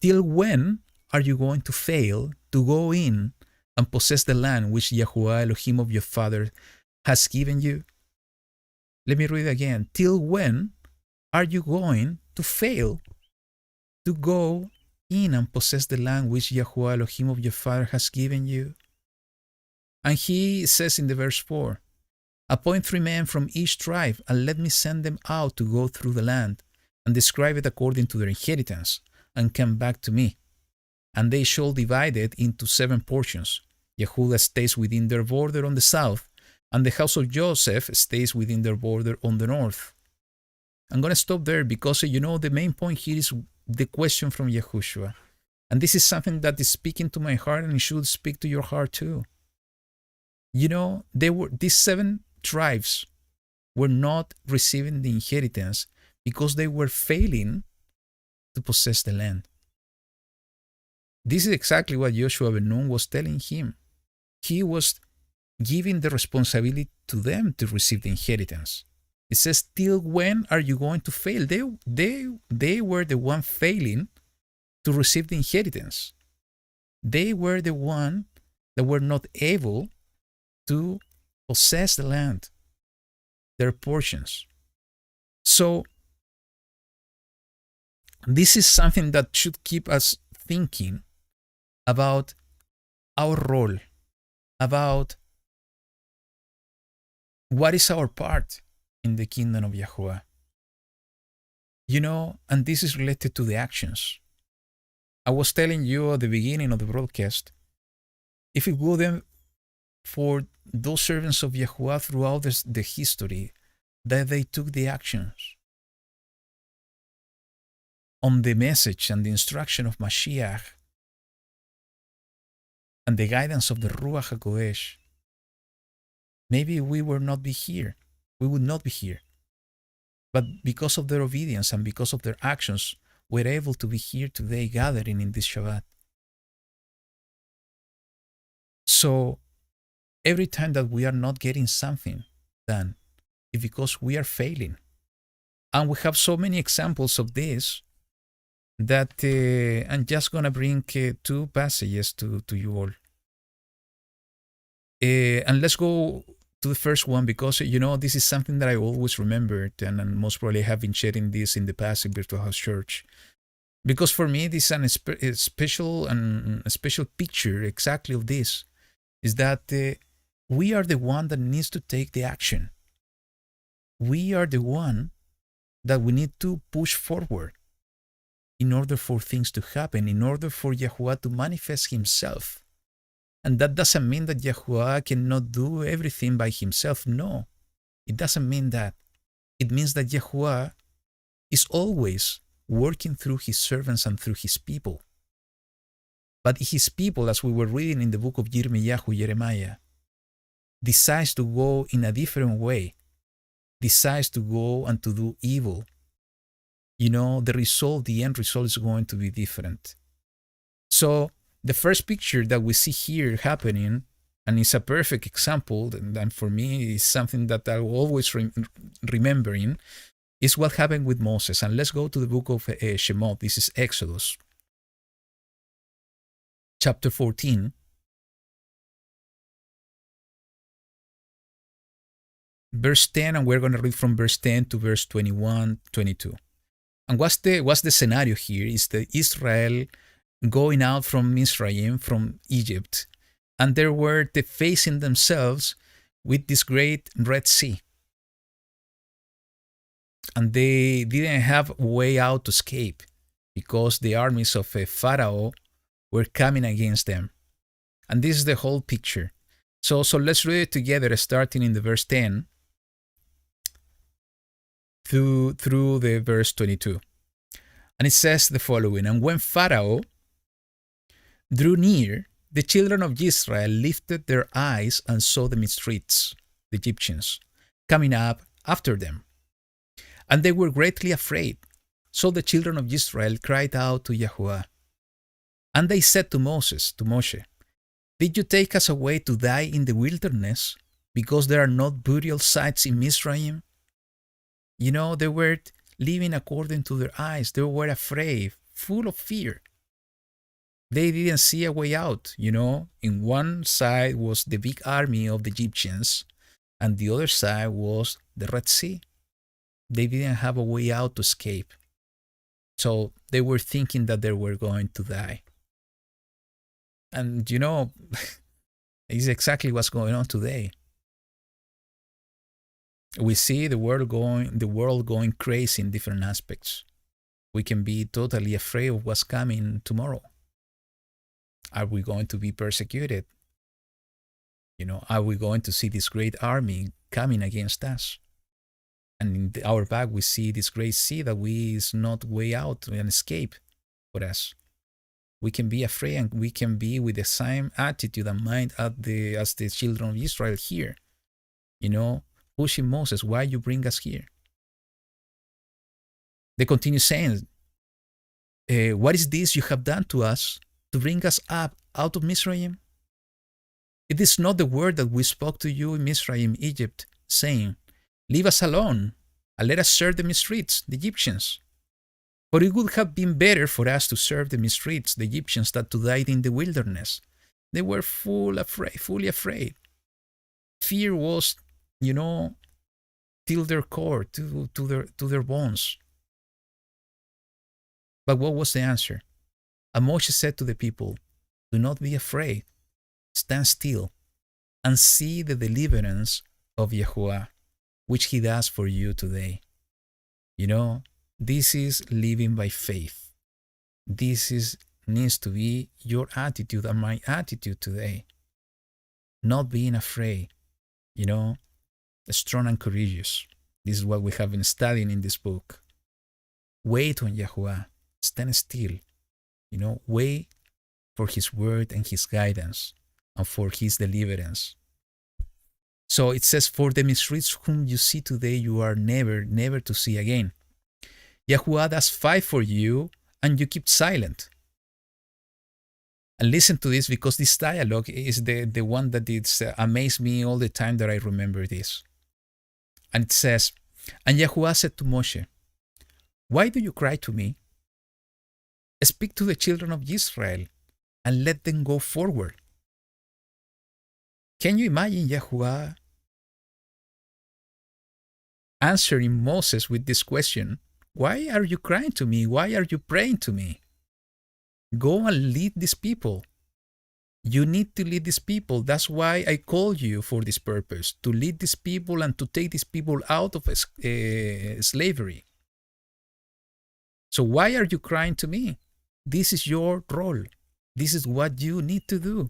'Till when are you going to fail to go in and possess the land which Yahuwah Elohim of your father has given you?'" Let me read it again. "Till when are you going to fail to go in and possess the land which Yahuwah Elohim of your father has given you?" And he says in the verse 4, "Appoint 3 men from each tribe, and let me send them out to go through the land, and describe it according to their inheritance, and come back to me. And they shall divide it into 7 portions. Yehuda stays within their border on the south, and the house of Joseph stays within their border on the north." I'm going to stop there because, the main point here is the question from Yahushua. And this is something that is speaking to my heart, and it should speak to your heart too. These 7 tribes were not receiving the inheritance because they were failing to possess the land. This is exactly what Joshua ben Nun was telling him. He was giving the responsibility to them to receive the inheritance. It says, "Till when are you going to fail?" They were the one failing to receive the inheritance. They were the one that were not able to possess the land, their portions. So this is something that should keep us thinking about our role, about what is our part in the kingdom of Yahuwah. And this is related to the actions. I was telling you at the beginning of the broadcast, if it wasn't for those servants of Yahuwah throughout the history, that they took the actions on the message and the instruction of Mashiach and the guidance of the Ruach HaKodesh, maybe we would not be here. We would not be here. But because of their obedience and because of their actions, we're able to be here today gathering in this Shabbat. So every time that we are not getting something done, it's because we are failing. And we have so many examples of this that I'm just going to bring 2 passages to you all. And let's go to the first one because, this is something that I always remembered, and most probably have been sharing this in the past in Virtual House Church. Because for me, this is a special picture exactly of this, is that we are the one that needs to take the action. We are the one that we need to push forward in order for things to happen, in order for Yahuwah to manifest himself. And that doesn't mean that Yahuwah cannot do everything by himself. No. It doesn't mean that. It means that Yahuwah is always working through his servants and through his people. But his people, as we were reading in the book of Jeremiah, decides to go in a different way, decides to go and to do evil. The end result is going to be different. So the first picture that we see here happening, and it's a perfect example, and for me is something that I will always remembering, is what happened with Moses. And let's go to the book of Shemot. This is Exodus, chapter 14. Verse 10, and we're going to read from verse 10 to verse 21, 22. And what's the scenario here is the Israel going out from Mizraim, from Egypt, and they were facing themselves with this great Red Sea. And they didn't have a way out to escape because the armies of Pharaoh were coming against them. And this is the whole picture. So let's read it together, starting in the verse 10 through the verse 22. And it says the following: And when Pharaoh drew near, the children of Israel lifted their eyes and saw the Mitzrites, the Egyptians, coming up after them. And they were greatly afraid. So the children of Israel cried out to Yahuwah. And they said to Moshe, Did you take us away to die in the wilderness because there are not burial sites in Mizraim? They were living according to their eyes. They were afraid, full of fear. They didn't see a way out. In one side was the big army of the Egyptians, and the other side was the Red Sea. They didn't have a way out to escape. So they were thinking that they were going to die. And it's exactly what's going on today. We see the world going crazy in different aspects. We can be totally afraid of what's coming tomorrow. Are we going to be persecuted? Are we going to see this great army coming against us? And in our back, we see this great sea that is not way out and escape for us. We can be afraid, and we can be with the same attitude and mind as the children of Israel here. Pushing Moses, why you bring us here? They continue saying, what is this you have done to us to bring us up out of Mizraim? It is not the word that we spoke to you in Mizraim, Egypt, saying, Leave us alone, and let us serve the Mitzrites, the Egyptians. For it would have been better for us to serve the Mitzrites, the Egyptians, than to die in the wilderness. They were fully afraid. Fear was, till their core, to their bones. But what was the answer? And Moshe said to the people, Do not be afraid. Stand still and see the deliverance of Yahuwah, which he does for you today. This is living by faith. This needs to be your attitude and my attitude today. Not being afraid, strong and courageous. This is what we have been studying in this book. Wait on Yahuwah. Stand still. Wait for his word and his guidance and for his deliverance. So it says, For the Mitzrites whom you see today, you are never to see again. Yahuwah does fight for you, and you keep silent. And listen to this, because this dialogue is the one that it's amazed me all the time that I remember this. And it says, And Yahuwah said to Moshe, Why do you cry to me? Speak to the children of Israel and let them go forward. Can you imagine Yahuwah answering Moses with this question? Why are you crying to me? Why are you praying to me? Go and lead these people. You need to lead these people. That's why I called you for this purpose, to lead these people and to take these people out of slavery. So why are you crying to me? This is your role. This is what you need to do.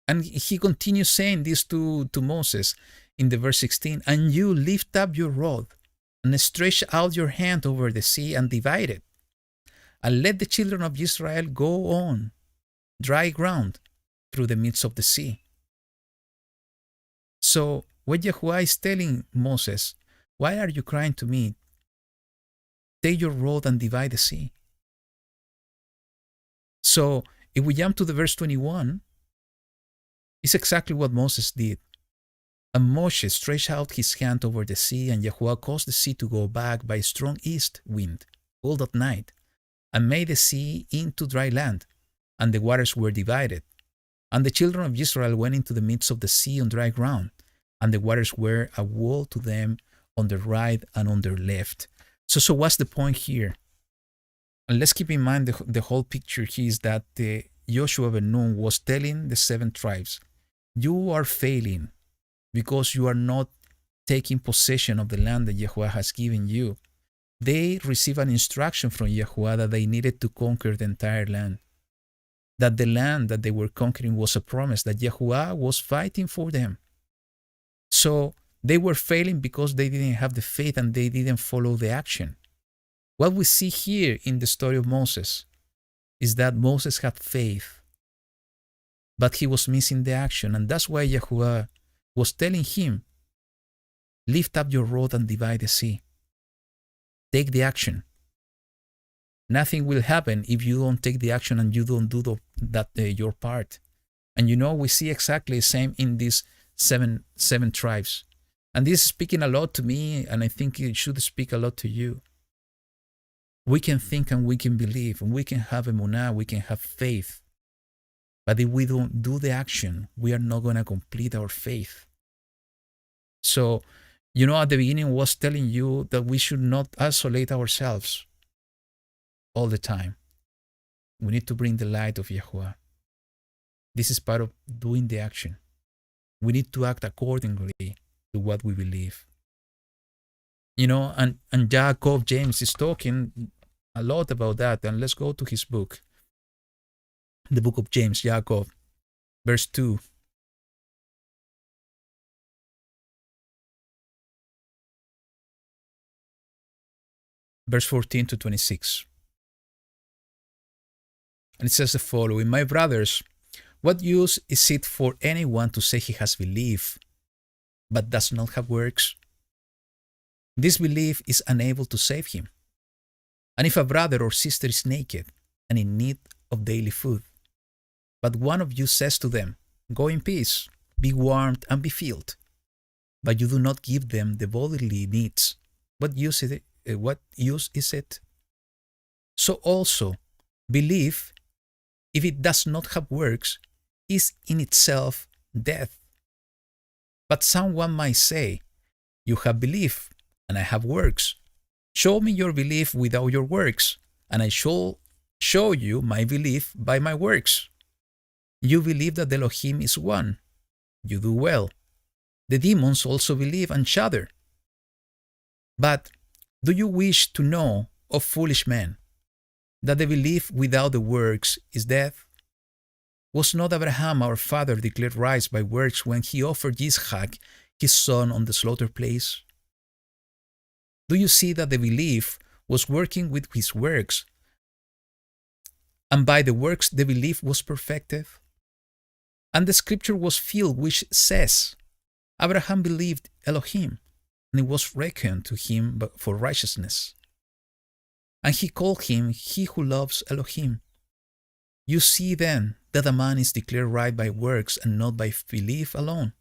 And he continues saying this to Moses in the verse 16, and you lift up your rod and stretch out your hand over the sea and divide it, and let the children of Israel go on dry ground through the midst of the sea. So what Yahuwah is telling Moses, why are you crying to me? Take your rod and divide the sea. So if we jump to the verse 21, it's exactly what Moses did. And Moshe stretched out his hand over the sea, and Yahuwah caused the sea to go back by a strong east wind all that night, and made the sea into dry land, and the waters were divided. And the children of Israel went into the midst of the sea on dry ground, and the waters were a wall to them on their right and on their left. So what's the point here? And let's keep in mind the whole picture here is that Joshua ben Nun was telling the 7 tribes, you are failing because you are not taking possession of the land that Yahuwah has given you. They received an instruction from Yahuwah that they needed to conquer the entire land. That the land that they were conquering was a promise, that Yahuwah was fighting for them. So they were failing because they didn't have the faith and they didn't follow the action. What we see here in the story of Moses is that Moses had faith, but he was missing the action, and that's why Yahuwah was telling him, lift up your rod and divide the sea. Take the action. Nothing will happen if you don't take the action and you don't do your part. And we see exactly the same in these seven tribes. And this is speaking a lot to me, and I think it should speak a lot to you. We can think and we can believe, and we can have emunah, we can have faith. But if we don't do the action, we are not going to complete our faith. So, at the beginning I was telling you that we should not isolate ourselves all the time. We need to bring the light of Yahuwah. This is part of doing the action. We need to act accordingly to what we believe. And Jacob James is talking a lot about that. And let's go to his book, the book of James, Jacob, verse 2. Verse 14 to 26. And it says the following, my brothers, what use is it for anyone to say he has belief, but does not have works? This belief is unable to save him. And if a brother or sister is naked and in need of daily food, but one of you says to them, go in peace, be warmed and be filled, but you do not give them the bodily needs, what use is it? So also, belief, if it does not have works, is in itself death. But someone might say, you have belief, and I have works. Show me your belief without your works, and I shall show you my belief by my works. You believe that Elohim is one. You do well. The demons also believe and shudder. But do you wish to know, O foolish men, that the belief without the works is death? Was not Abraham our father declared righteous by works when he offered Yitzchak, his son, on the slaughter place? Do you see that the belief was working with his works, and by the works the belief was perfected? And the scripture was filled, which says, Abraham believed Elohim, and it was reckoned to him for righteousness. And he called him he who loves Elohim. You see then that a man is declared right by works and not by belief alone.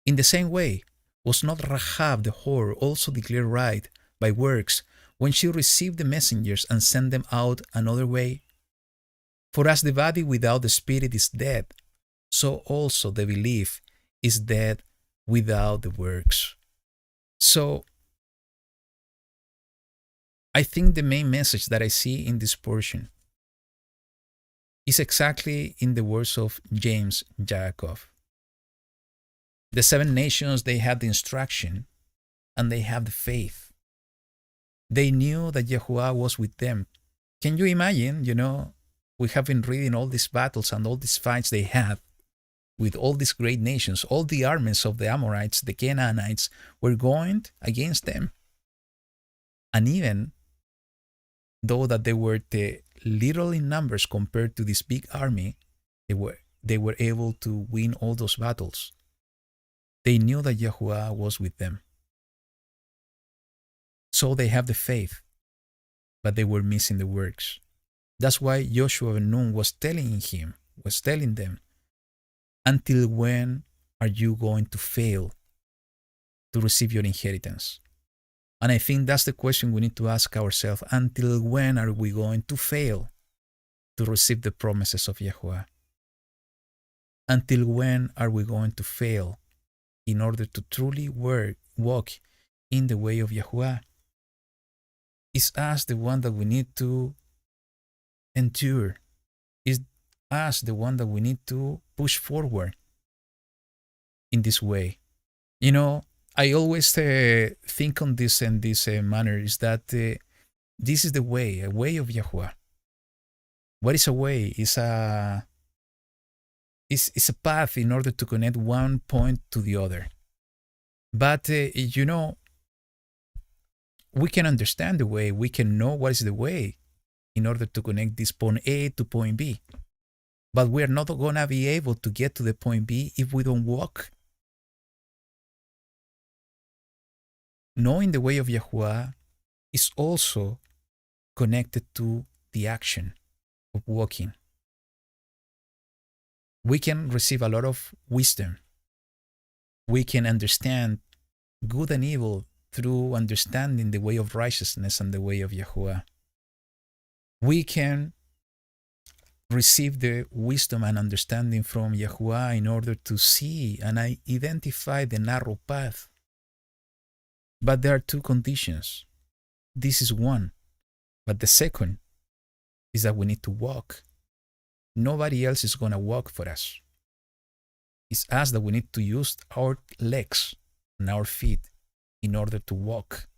In the same way, was not Rahab the whore also declared right by works when she received the messengers and sent them out another way? For as the body without the spirit is dead, so also the belief is dead without the works. So, I think the main message that I see in this portion is exactly in the words of James Jacob. The 7 nations, they had the instruction and they have the faith. They knew that Yahuwah was with them. Can you imagine, we have been reading all these battles and all these fights they had. with all these great nations, all the armies of the Amorites, the Canaanites, were going against them. And even though that they were little in numbers compared to this big army, they were able to win all those battles. They knew that Yahuwah was with them. So they have the faith, but they were missing the works. That's why Joshua ben Nun was telling them, until when are you going to fail to receive your inheritance? And I think that's the question we need to ask ourselves. Until when are we going to fail to receive the promises of Yahuwah? Until when are we going to fail in order to truly walk in the way of Yahuwah? Is us the one that we need to endure? Is us the one that we need to push forward in this way? You know, I always think on this in this manner, is that this is the way, a way of Yahuwah. What is a way? It's a path in order to connect one point to the other. But, you know, we can understand the way, we can know what is the way in order to connect this point A to point B. But we are not going to be able to get to the point B if we don't walk. Knowing the way of Yahuwah is also connected to the action of walking. We can receive a lot of wisdom. We can understand good and evil through understanding the way of righteousness and the way of Yahuwah. We can receive the wisdom and understanding from Yahuwah in order to see and identify the narrow path. But there are two conditions. This is one. But the second is that we need to walk. Nobody else is going to walk for us. It's us that we need to use our legs and our feet in order to walk.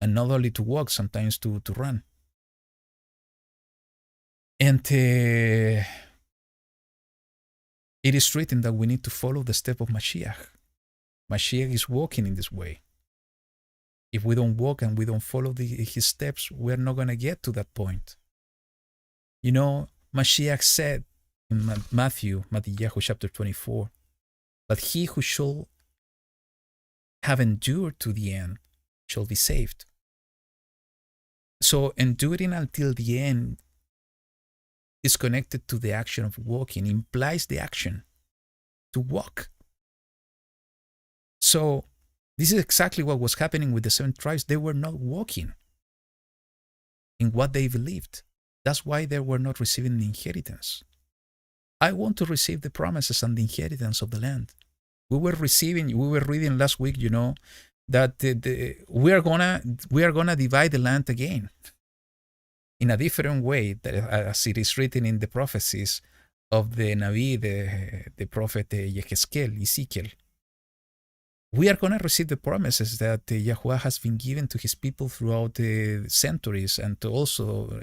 And not only to walk, sometimes to run. And it is written that we need to follow the step of Mashiach. Mashiach is walking in this way. If we don't walk and we don't follow his steps, we're not going to get to that point. You know, Mashiach said in Matthew chapter 24, but he who shall have endured to the end shall be saved. So enduring until the end is connected to the action of walking, implies the action to walk. So this is exactly what was happening with the 7 tribes. They were not walking in what they believed. That's why they were not receiving the inheritance. I want to receive the promises and the inheritance of the land. We were reading last week, you know, that we are gonna divide the land again in a different way, as it is written in the prophecies of the Navi, the prophet Ezekiel. We are going to receive the promises that Yahuwah has been given to his people throughout the centuries, and to also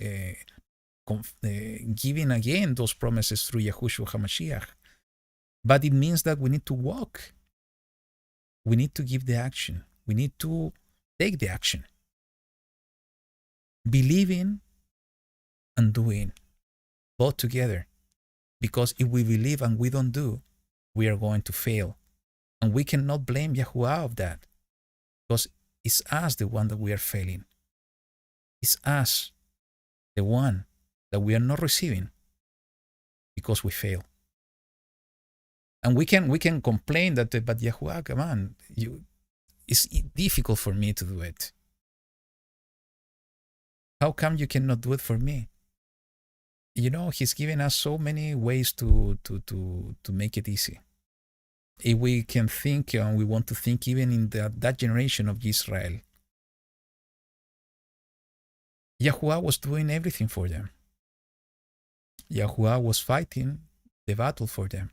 giving again those promises through Yahushua HaMashiach. But it means that we need to walk. We need to give the action. We need to take the action. Believing and doing, both together. Because if we believe and we don't do, we are going to fail. And we cannot blame Yahuwah of that, because it's us the one that we are failing. It's us the one that we are not receiving because we fail. And we can complain that, but Yahuwah, come on, it's difficult for me to do it. How come you cannot do it for me? You know, he's given us so many ways to make it easy. If we can think, and we want to think even in that generation of Israel, Yahuwah was doing everything for them. Yahuwah was fighting the battle for them.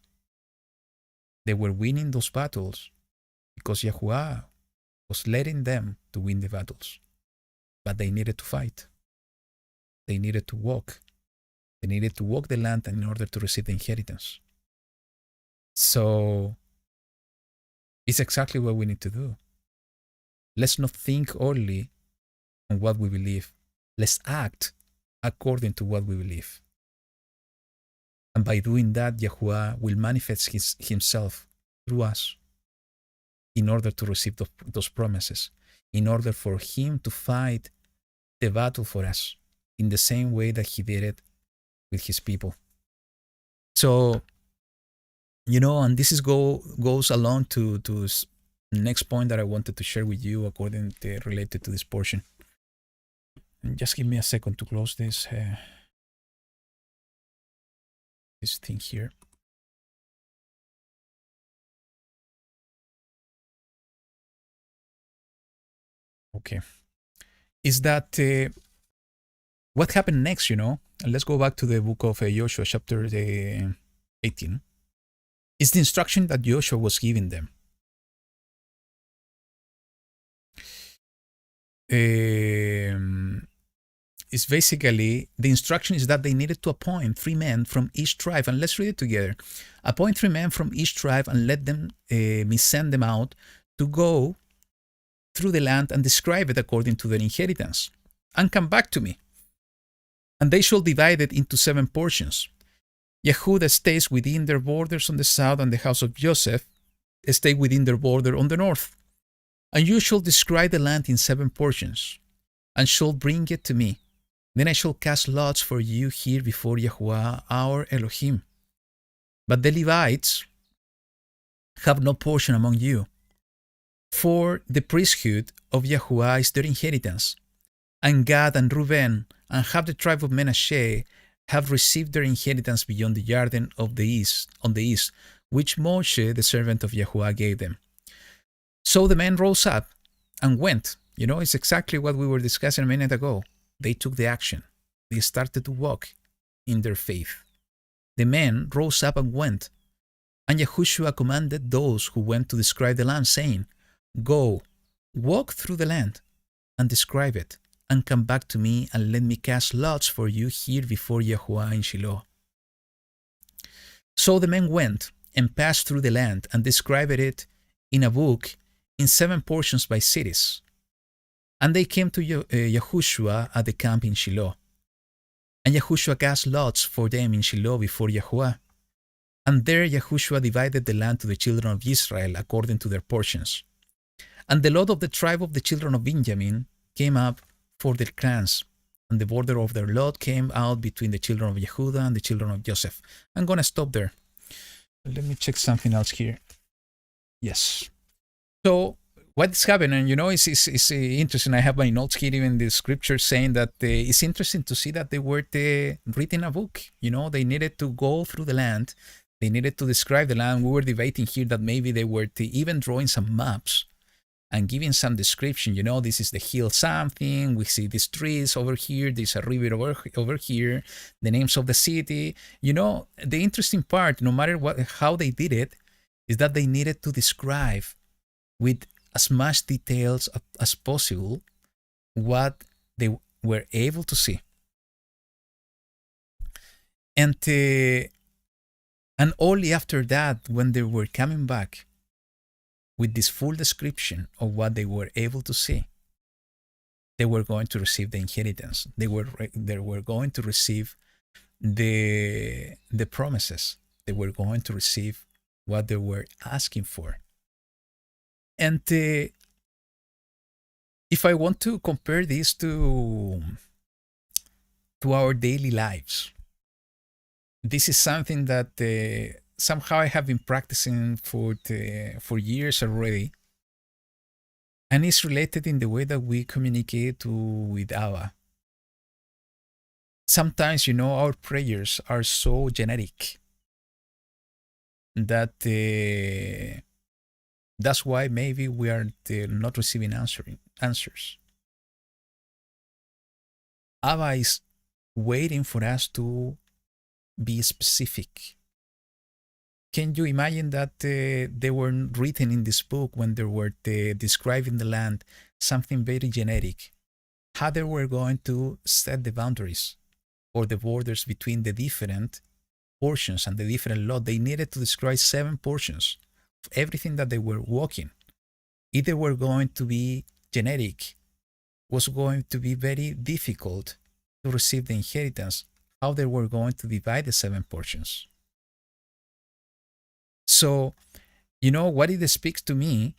They were winning those battles because Yahuwah was letting them to win the battles. But they needed to fight. They needed to walk. They needed to walk the land in order to receive the inheritance. So it's exactly what we need to do. Let's not think only on what we believe. Let's act according to what we believe. And by doing that, Yahuwah will manifest himself through us in order to receive those promises, in order for him to fight the battle for us in the same way that he did it with his people. So, and this goes along to the next point that I wanted to share with you related to this portion. And just give me a second to close this thing here. Okay. Is that what happened next, And let's go back to the book of Joshua, chapter 18. It's the instruction that Joshua was giving them. It's basically, the instruction is that they needed to appoint 3 men from each tribe, and let's read it together. Appoint 3 men from each tribe and let them me send them out to go through the land and describe it according to their inheritance, and come back to me. And they shall divide it into 7 portions. Yehuda stays within their borders on the south, and the house of Joseph stay within their border on the north. And you shall describe the land in 7 portions, and shall bring it to me. Then I shall cast lots for you here before Yahuwah our Elohim. But the Levites have no portion among you, for the priesthood of Yahuwah is their inheritance. And Gad and Reuben and half the tribe of Manasseh have received their inheritance beyond the Jordan on the east, which Moshe, the servant of Yahuwah, gave them. So the men rose up and went. It's exactly what we were discussing a minute ago. They took the action. They started to walk in their faith. The men rose up and went. And Yahushua commanded those who went to describe the land, saying, Go, walk through the land, and describe it, and come back to me, and let me cast lots for you here before Yahuwah in Shiloh. So the men went and passed through the land, and described it in a book in 7 portions by cities. And they came to Yahushua at the camp in Shiloh. And Yahushua cast lots for them in Shiloh before Yahuwah. And there Yahushua divided the land to the children of Israel according to their portions. And the lot of the tribe of the children of Benjamin came up for their clans, and the border of their lot came out between the children of Yehuda and the children of Joseph. I'm going to stop there. Let me check something else here. Yes. So what's happening, it's interesting. I have my notes here, even the scripture saying that it's interesting to see that they were written a book. They needed to go through the land. They needed to describe the land. We were debating here that maybe they were even drawing some maps and giving some description. This is the hill something. We see these trees over here. There's a river over here. The names of the city. The interesting part, no matter how they did it, is that they needed to describe with as much details as possible what they were able to see. And only after that, when they were coming back with this full description of what they were able to see, they were going to receive the inheritance. They were going to receive the promises. They were going to receive what they were asking for. And if I want to compare this to our daily lives, this is something that somehow I have been practicing for years already, and it's related in the way that we communicate with Abba. Sometimes, our prayers are so generic that that's why maybe we are not receiving answers. Abba is waiting for us to be specific. Can you imagine that they were written in this book when they were describing the land, something very generic, how they were going to set the boundaries or the borders between the different portions and the different law, they needed to describe 7 portions of everything that they were walking. Either were going to be genetic, was going to be very difficult to receive the inheritance, how they were going to divide the 7 portions. So, what it speaks to me,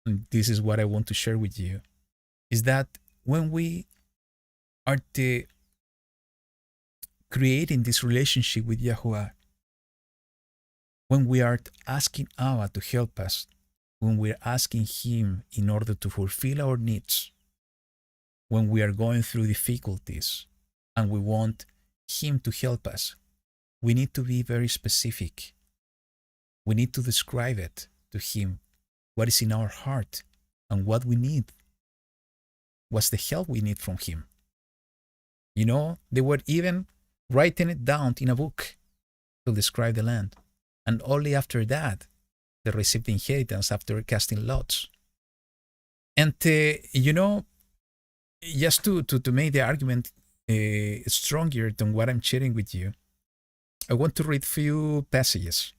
and this is what I want to share with you, is that when we are creating this relationship with Yahuwah, when we are asking Abba to help us, when we're asking Him in order to fulfill our needs, when we are going through difficulties and we want Him to help us, we need to be very specific. We need to describe it to Him, what is in our heart and what we need. What's the help we need from Him? They were even writing it down in a book to describe the land. And only after that, they received the inheritance after casting lots. And, just to make the argument stronger than what I'm sharing with you, I want to read a few passages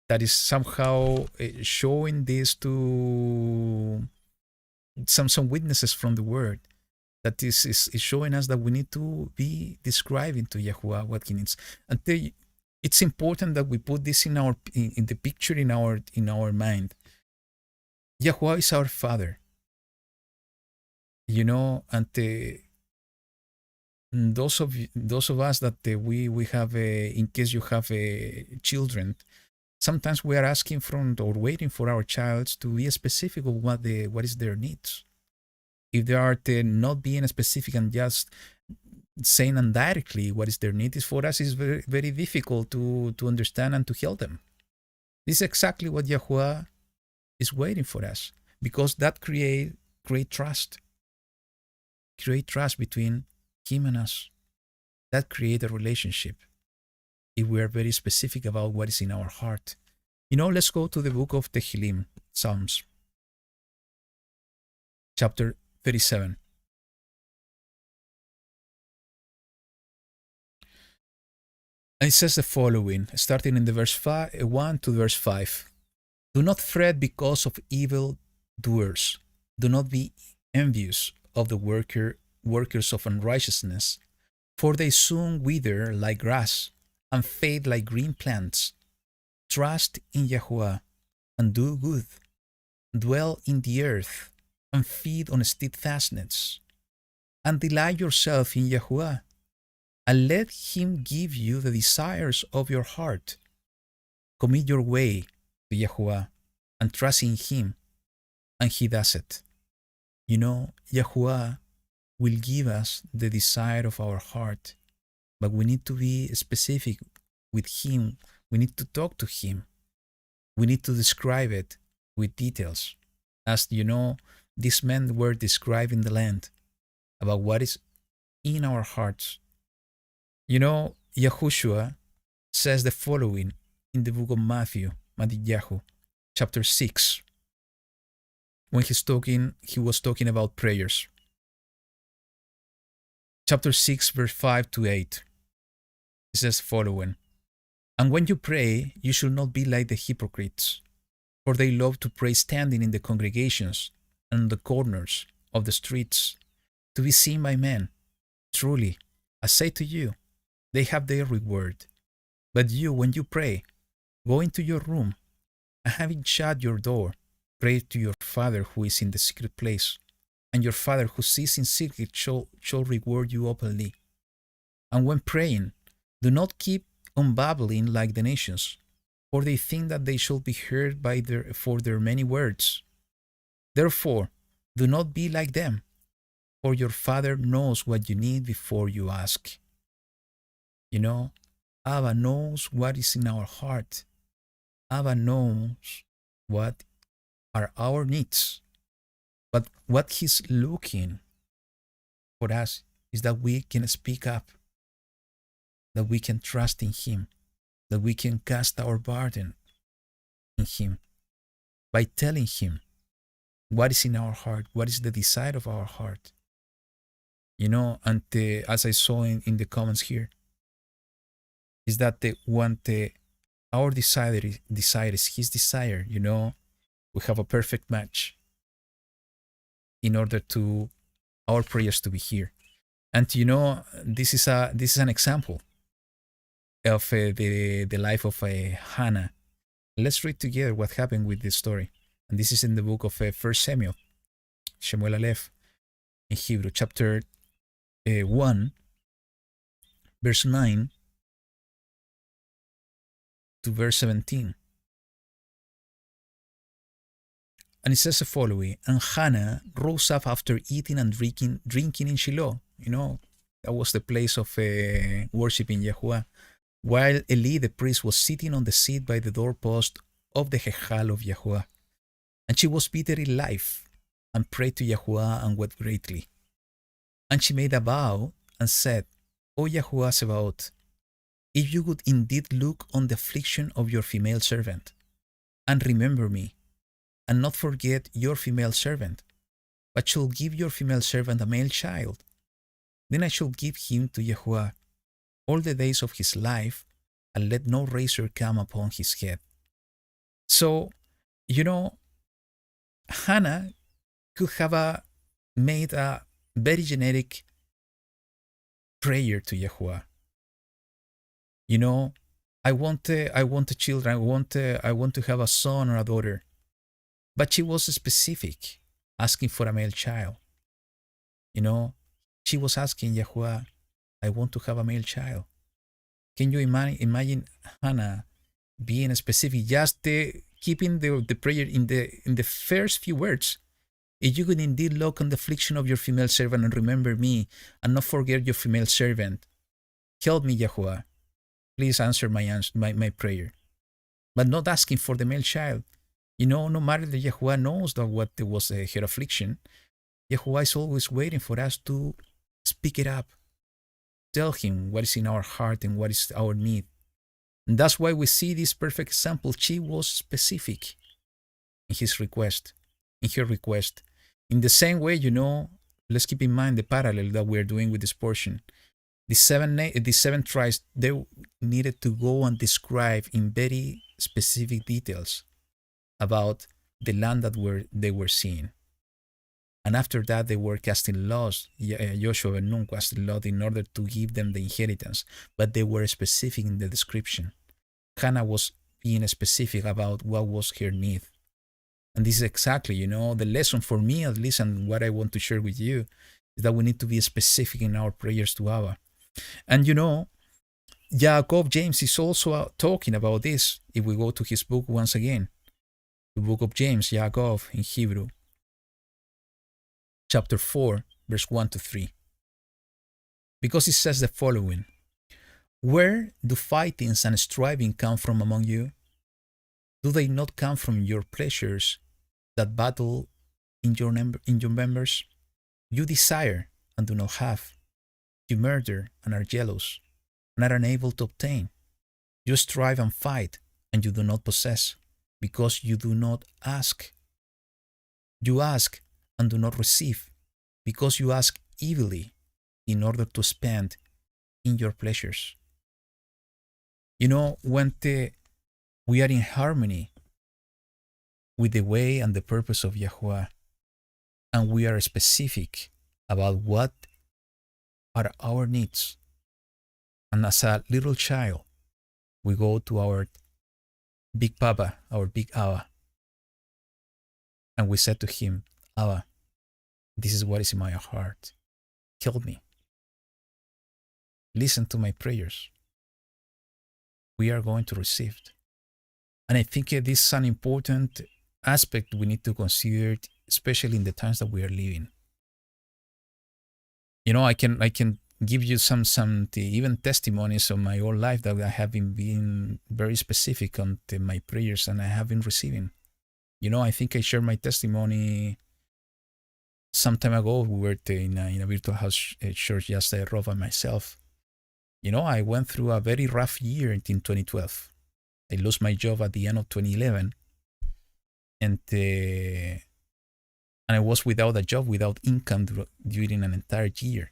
that is somehow showing this to some witnesses from the Word, that is showing us that we need to be describing to Yahuwah what He needs. And it's important that we put this in the picture in our mind. Yahuwah is our Father, and those of us that we have, in case you have children, sometimes we are asking or waiting for our child to be specific of what is their needs. If they are not being specific and just saying indirectly what is their need, is for us is very, very difficult to understand and to help them. This is exactly what Yahuwah is waiting for us, because that create trust. Create trust between Him and us. That create a relationship if we are very specific about what is in our heart. Let's go to the book of Tehillim, Psalms, chapter 37. And it says the following, starting in the verse 1 to verse 5. Do not fret because of evil doers. Do not be envious of the workers of unrighteousness, for they soon wither like grass and fade like green plants. Trust in Yahuwah and do good. Dwell in the earth and feed on steadfastness. And delight yourself in Yahuwah, and let Him give you the desires of your heart. Commit your way to Yahuwah and trust in Him, and He does it. Yahuwah will give us the desire of our heart, but we need to be specific with Him. We need to talk to Him. We need to describe it with details. As these men were describing the land, about what is in our hearts. Yahushua says the following in the book of Matthew, chapter 6, when he was talking about prayers. Chapter 6, verse 5 to 8. It says the following, and when you pray, you should not be like the hypocrites, for they love to pray standing in the congregations and on the corners of the streets, to be seen by men. Truly, I say to you, they have their reward. But you, when you pray, go into your room, and having shut your door, pray to your Father who is in the secret place, and your Father who sees in secret shall reward you openly. And when praying, do not keep on babbling like the nations, for they think that they shall be heard for their many words. Therefore, do not be like them, for your Father knows what you need before you ask. Abba knows what is in our heart. Abba knows what are our needs. But what He's looking for us is that we can speak up, that we can trust in Him, that we can cast our burden in Him by telling Him what is in our heart, what is the desire of our heart. And as I saw in the comments here, is that our desire is His desire. We have a perfect match in order to our prayers to be here. And this is an example of the life of Hannah. Let's read together what happened with this story. And this is in the book of 1 Samuel, Shemuel Aleph, in Hebrew, chapter 1, verse 9 to verse 17. And it says the following: And Hannah rose up after eating and drinking in Shiloh. That was the place of worshiping Yahuwah, while Eli the priest was sitting on the seat by the doorpost of the Hechal of Yahuwah. And she was bitter in life, and prayed to Yahuwah and wept greatly. And she made a vow and said, O Yahuwah Sebaot, if you would indeed look on the affliction of your female servant, and remember me, and not forget your female servant, but shall give your female servant a male child, then I shall give him to Yahuwah all the days of his life, and let no razor come upon his head. So, Hannah could have made a very generic prayer to Yahuwah. I want children. I want to have a son or a daughter. But she was specific, asking for a male child. She was asking Yahuwah, I want to have a male child. Can you imagine Hannah being specific, just keeping the prayer in the first few words? If you could indeed look on the affliction of your female servant and remember me, and not forget your female servant, help me, Yahuwah. Please answer my prayer. But not asking for the male child. No matter that Yahuwah knows that what was her affliction, Yahuwah is always waiting for us to speak it up. Tell Him what is in our heart and what is our need. And that's why we see this perfect example. She was specific in her request. In the same way, let's keep in mind the parallel that we're doing with this portion. The seven tribes, they needed to go and describe in very specific details about the land that they were seeing. And after that, they were casting laws. Joshua and Nun casted laws in order to give them the inheritance. But they were specific in the description. Hannah was being specific about what was her need. And this is exactly, the lesson for me at least, and what I want to share with you, is that we need to be specific in our prayers to Abba. And Jacob James is also talking about this. If we go to his book once again, the book of James, Yaakov in Hebrew, chapter 4, verse 1 to 3. Because it says the following: Where do fightings and striving come from among you? Do they not come from your pleasures that battle in your members? You desire and do not have. You murder and are jealous and are unable to obtain. You strive and fight and you do not possess, because you do not ask. You ask and do not receive, because you ask evilly in order to spend in your pleasures. When we are in harmony with the way and the purpose of Yahuwah, and we are specific about what are our needs, and as a little child, we go to our big Papa, our big Abba, and we said to him, Abba, this is what is in my heart. Help me. Listen to my prayers. We are going to receive it. And I think this is an important aspect we need to consider, especially in the times that we are living. I can give you some even testimonies of my own life that I have been being very specific on my prayers, and I have been receiving. I think I shared my testimony some time ago. We were in a virtual house church, just Rob and myself. I went through a very rough year in 2012. I lost my job at the end of 2011, and I was without a job, without income during an entire year.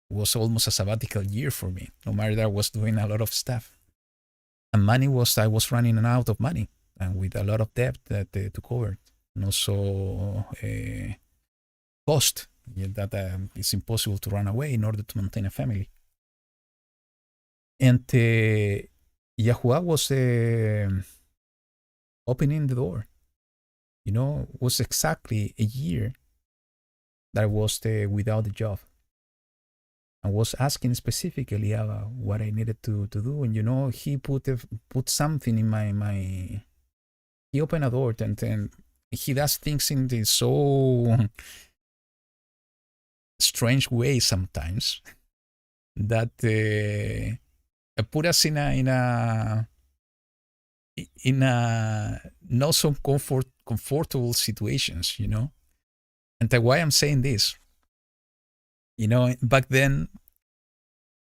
It was almost a sabbatical year for me. No matter that, I was doing a lot of stuff. And I was running out of money and with a lot of debt that to cover, and also cost that it's impossible to run away in order to maintain a family. And Yahuwah was opening the door. It was exactly a year that I was without a job. I was asking specifically what I needed to do, and he put something in my. He opened a door, and he does things in this so strange way sometimes that put us in a not so comfortable situations, And why I'm saying this, back then,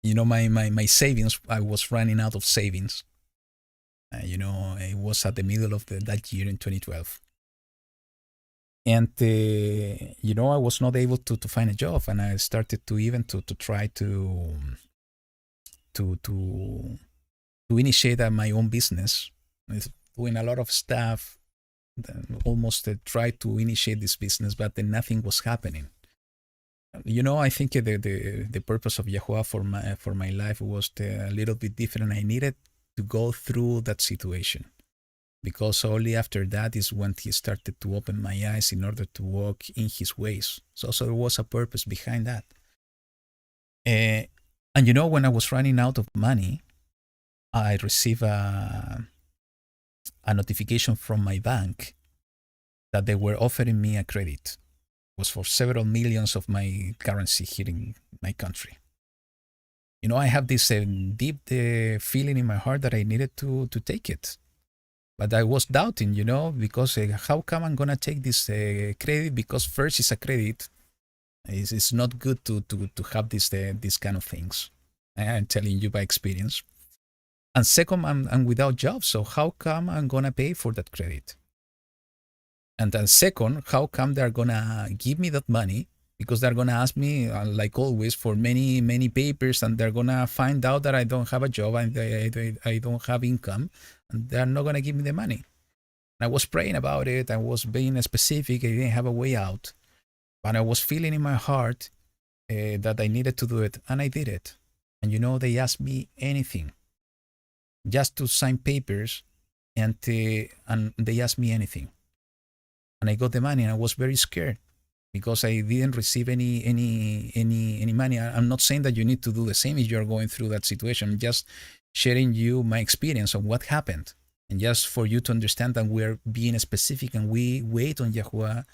my savings, I was running out of savings. It was at the middle of that year in 2012. And, I was not able to find a job, and I started to even to try to initiate my own business, doing a lot of stuff, almost tried to initiate this business, but then nothing was happening. I think the purpose of Yahuwah for my life was a little bit different. I needed to go through that situation, because only after that is when he started to open my eyes in order to walk in his ways. So there was a purpose behind that. And when I was running out of money, I received a notification from my bank that they were offering me a credit. It was for several millions of my currency here in my country. I have this deep feeling in my heart that I needed to take it. But I was doubting, because how come I'm going to take this credit? Because first, it's a credit. It's not good to have these kind of things. I'm telling you by experience. And second, I'm without job. So how come I'm going to pay for that credit? And then second, how come they're going to give me that money? Because they're going to ask me, like always, for many, many papers, and they're going to find out that I don't have a job and I don't have income, and they're not going to give me the money. And I was praying about it. I was being specific. I didn't have a way out. But I was feeling in my heart that I needed to do it, and I did it. And they asked me anything, just to sign papers, and they asked me anything. And I got the money, and I was very scared, because I didn't receive any money. I'm not saying that you need to do the same if you're going through that situation. I'm just sharing you my experience of what happened, and just for you to understand that we're being specific and we wait on Yahuwah.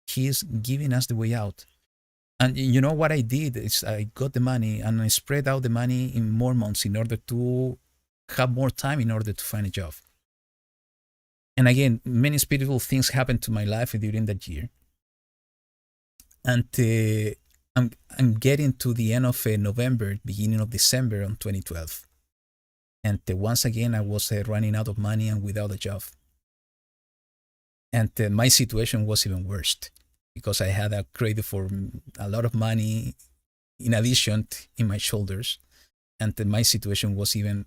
He's giving us the way out. And what I did is I got the money and I spread out the money in more months in order to have more time in order to find a job. And again, many spiritual things happened to my life during that year. And I'm getting to the end of November, beginning of December on 2012. And once again, I was running out of money and without a job. And my situation was even worse, because I had a credit for a lot of money in addition in my shoulders. And my situation was even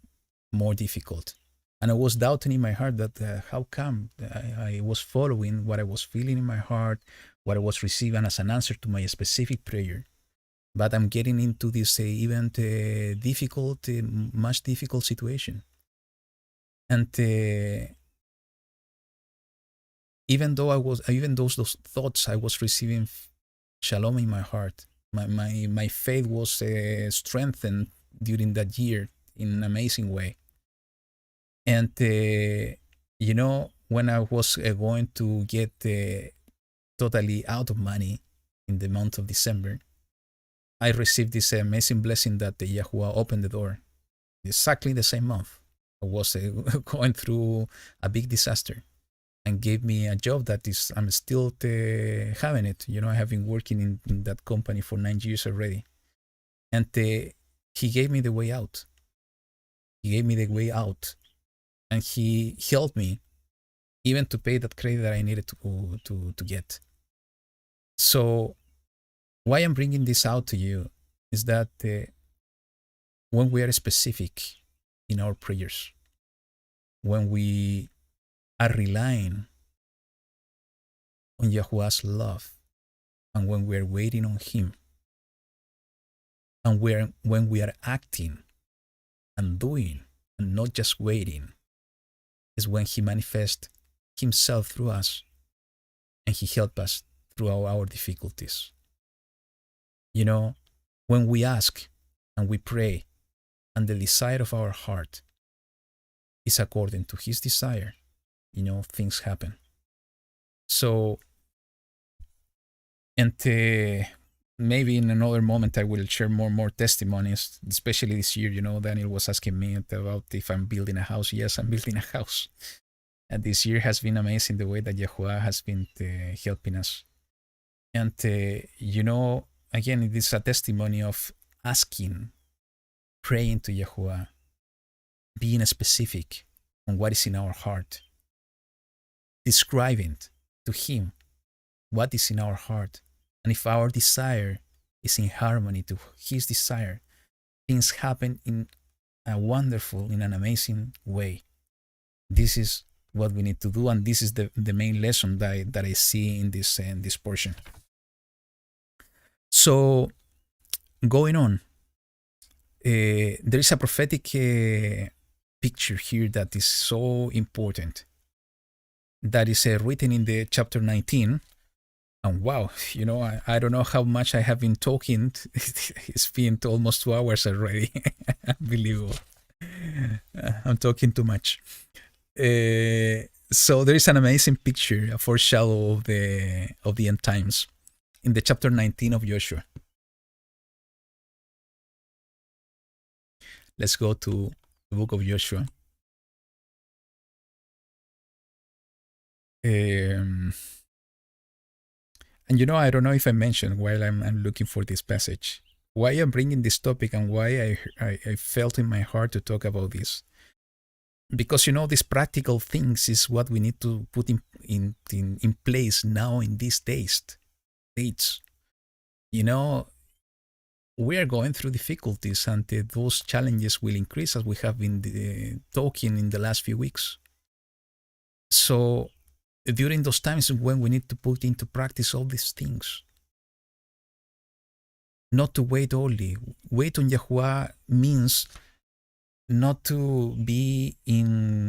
more difficult. And I was doubting in my heart that how come I was following what I was feeling in my heart, what I was receiving as an answer to my specific prayer. But I'm getting into this even difficult, much difficult situation. And even those thoughts, I was receiving shalom in my heart. My faith was strengthened during that year in an amazing way. And when I was going to get totally out of money in the month of December, I received this amazing blessing that Yahuwah opened the door. Exactly the same month, I was going through a big disaster, and gave me a job that I'm still having it. I have been working in that company for 9 years already. And he gave me the way out. He gave me the way out. And he helped me even to pay that credit that I needed to get. So why I'm bringing this out to you is that when we are specific in our prayers, when we are relying on Yahuwah's love, and when we are waiting on Him, and when we are acting and doing and not just waiting, is when He manifests Himself through us and He helps us through our difficulties. You know, when we ask and we pray and the desire of our heart is according to His desire, things happen. So, and maybe in another moment I will share more testimonies, especially this year. Daniel was asking me about if I'm building a house. Yes, I'm building a house. And this year has been amazing, the way that Yahuwah has been helping us. And, again, it is a testimony of asking, praying to Yahuwah, being specific on what is in our heart, describing to Him what is in our heart. And if our desire is in harmony to His desire, things happen in a wonderful, in an amazing way. This is what we need to do, and this is the main lesson that I see in this portion. So, going on, there is a prophetic picture here that is so important, that is written in the chapter 19. And wow, I don't know how much I have been talking. It's been almost 2 hours already. Unbelievable. I'm talking too much. So there is an amazing picture, a foreshadow of the end times in the chapter 19 of Joshua. Let's go to the book of Joshua. And I don't know if I mentioned while I'm looking for this passage, why I'm bringing this topic and why I felt in my heart to talk about this. Because, these practical things is what we need to put in place now in these days. We are going through difficulties, and those challenges will increase, as we have been talking in the last few weeks. So, during those times when we need to put into practice all these things. Not to wait only. Wait on Yahuwah means not to be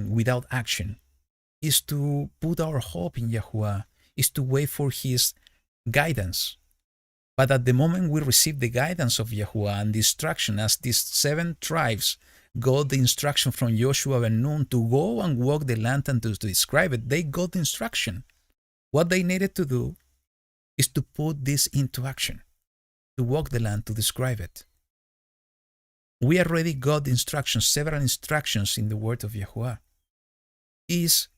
without action. Is to put our hope in Yahuwah. Is to wait for His guidance. But at the moment we receive the guidance of Yahuwah and the instruction, as these 7 tribes got the instruction from Joshua ben Nun to go and walk the land and to describe it, they got the instruction. What they needed to do is to put this into action, to walk the land, to describe it. We already got the instructions, several instructions in the word of Yahuwah. Is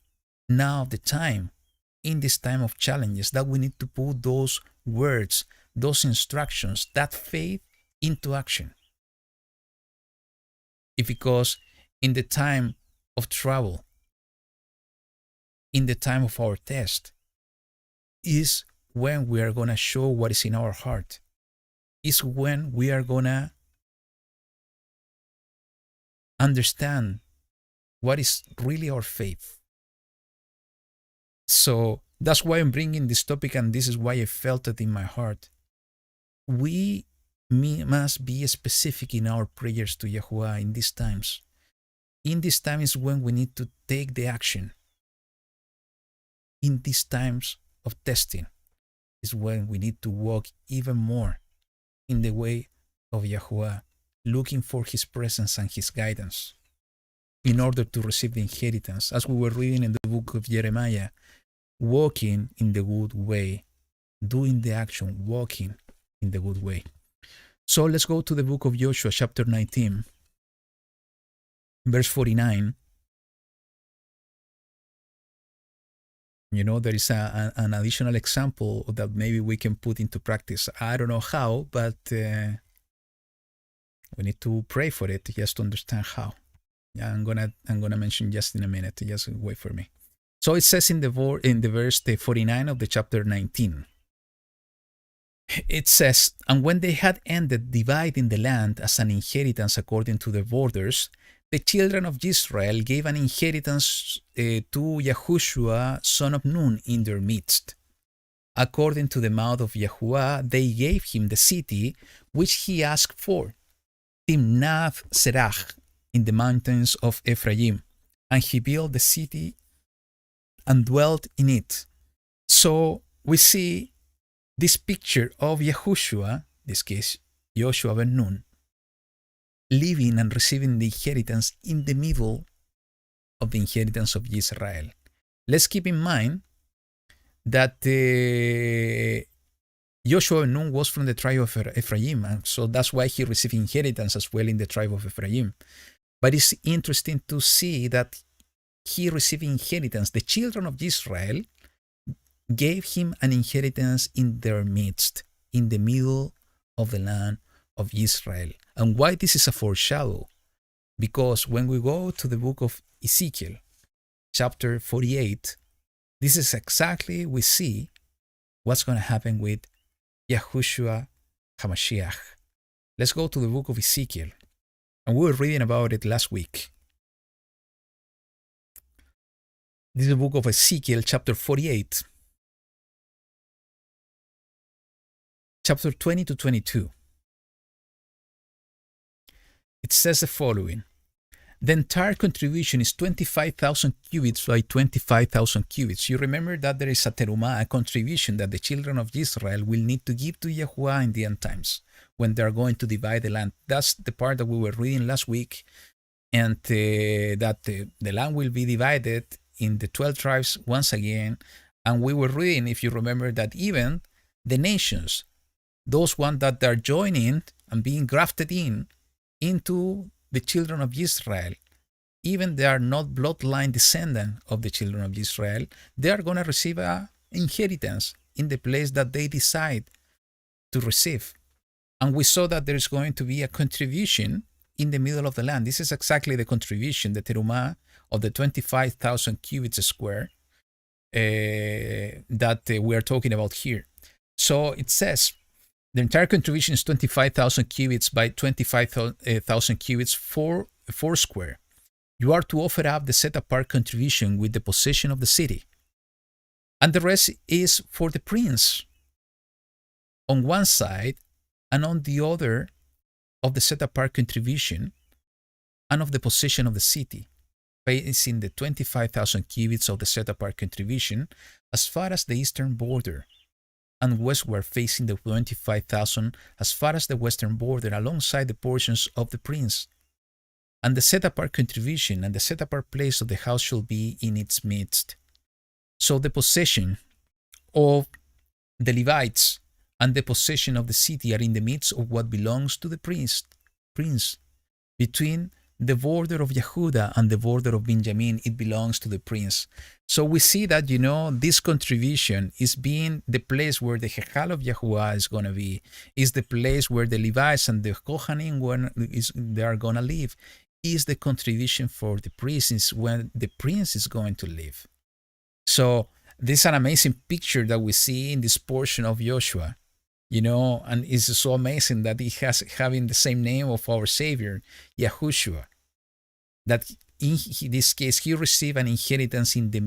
now the time, in this time of challenges, that we need to put those words, those instructions, that faith into action. Because in the time of trouble, in the time of our test, is when we are going to show what is in our heart. Is when we are going to understand what is really our faith. So that's why I'm bringing this topic, and this is why I felt it in my heart. We must be specific in our prayers to Yahuwah in these times. In these times when we need to take the action. In these times of testing is when we need to walk even more in the way of Yahuwah, looking for His presence and His guidance in order to receive the inheritance. As we were reading in the book of Jeremiah, walking in the good way, doing the action, walking in the good way. So let's go to the book of Joshua, chapter 19, verse 49. There is an additional example that maybe we can put into practice. I don't know how, but we need to pray for it just to understand how. Yeah, I'm gonna mention just in a minute. Just wait for me. So it says in the verse 49 of the chapter 19. It says, "And when they had ended dividing the land as an inheritance according to the borders, the children of Israel gave an inheritance to Yahushua, son of Nun, in their midst. According to the mouth of Yahuwah, they gave him the city which he asked for, Timnath Serach, in the mountains of Ephraim, and he built the city and dwelt in it. So we see this picture of Yahushua, this case Joshua ben Nun, living and receiving the inheritance in the middle of the inheritance of Israel. Let's keep in mind that Joshua ben Nun was from the tribe of Ephraim, and so that's why he received inheritance as well in the tribe of Ephraim. But it's interesting to see that he received inheritance. The children of Israel gave him an inheritance in their midst, in the middle of the land of Israel. And why this is a foreshadow? Because when we go to the book of Ezekiel, chapter 48, this is exactly we see what's going to happen with Yahushua HaMashiach. Let's go to the book of Ezekiel. And we were reading about it last week. This is the book of Ezekiel, chapter 48, chapter 20 to 22. It says the following. The entire contribution is 25,000 cubits by 25,000 cubits. You remember that there is a terumah, a contribution that the children of Israel will need to give to Yahuwah in the end times when they are going to divide the land. That's the part that we were reading last week, and that the land will be divided in the 12 tribes once again. And we were reading, if you remember, that even the nations, those ones that are joining and being grafted into the children of Israel, even they are not bloodline descendant of the children of Israel, they are going to receive an inheritance in the place that they decide to receive. And we saw that there is going to be a contribution in the middle of the land. This is exactly the contribution, the terumah of the 25,000 cubits square that we are talking about here. So it says, the entire contribution is 25,000 cubits by 25,000 cubits for square. You are to offer up the set-apart contribution with the possession of the city. And the rest is for the prince on one side and on the other of the set-apart contribution and of the possession of the city, facing the 25,000 cubits of the set-apart contribution as far as the eastern border, and westward facing the 25,000 as far as the western border alongside the portions of the prince. And the set-apart contribution and the set-apart place of the house shall be in its midst. So the possession of the Levites and the possession of the city are in the midst of what belongs to the prince. Between the border of Yehuda and the border of Benjamin, it belongs to the prince. So we see that, this contribution is being the place where the Hechal of Yahuwah is going to be, is the place where the Levites and the Kohanim they are going to live, is the contribution for the priest, is when the prince is going to live. So this is an amazing picture that we see in this portion of Joshua, and it's so amazing that it has having the same name of our Savior, Yahushua. That in this case, he received an inheritance in the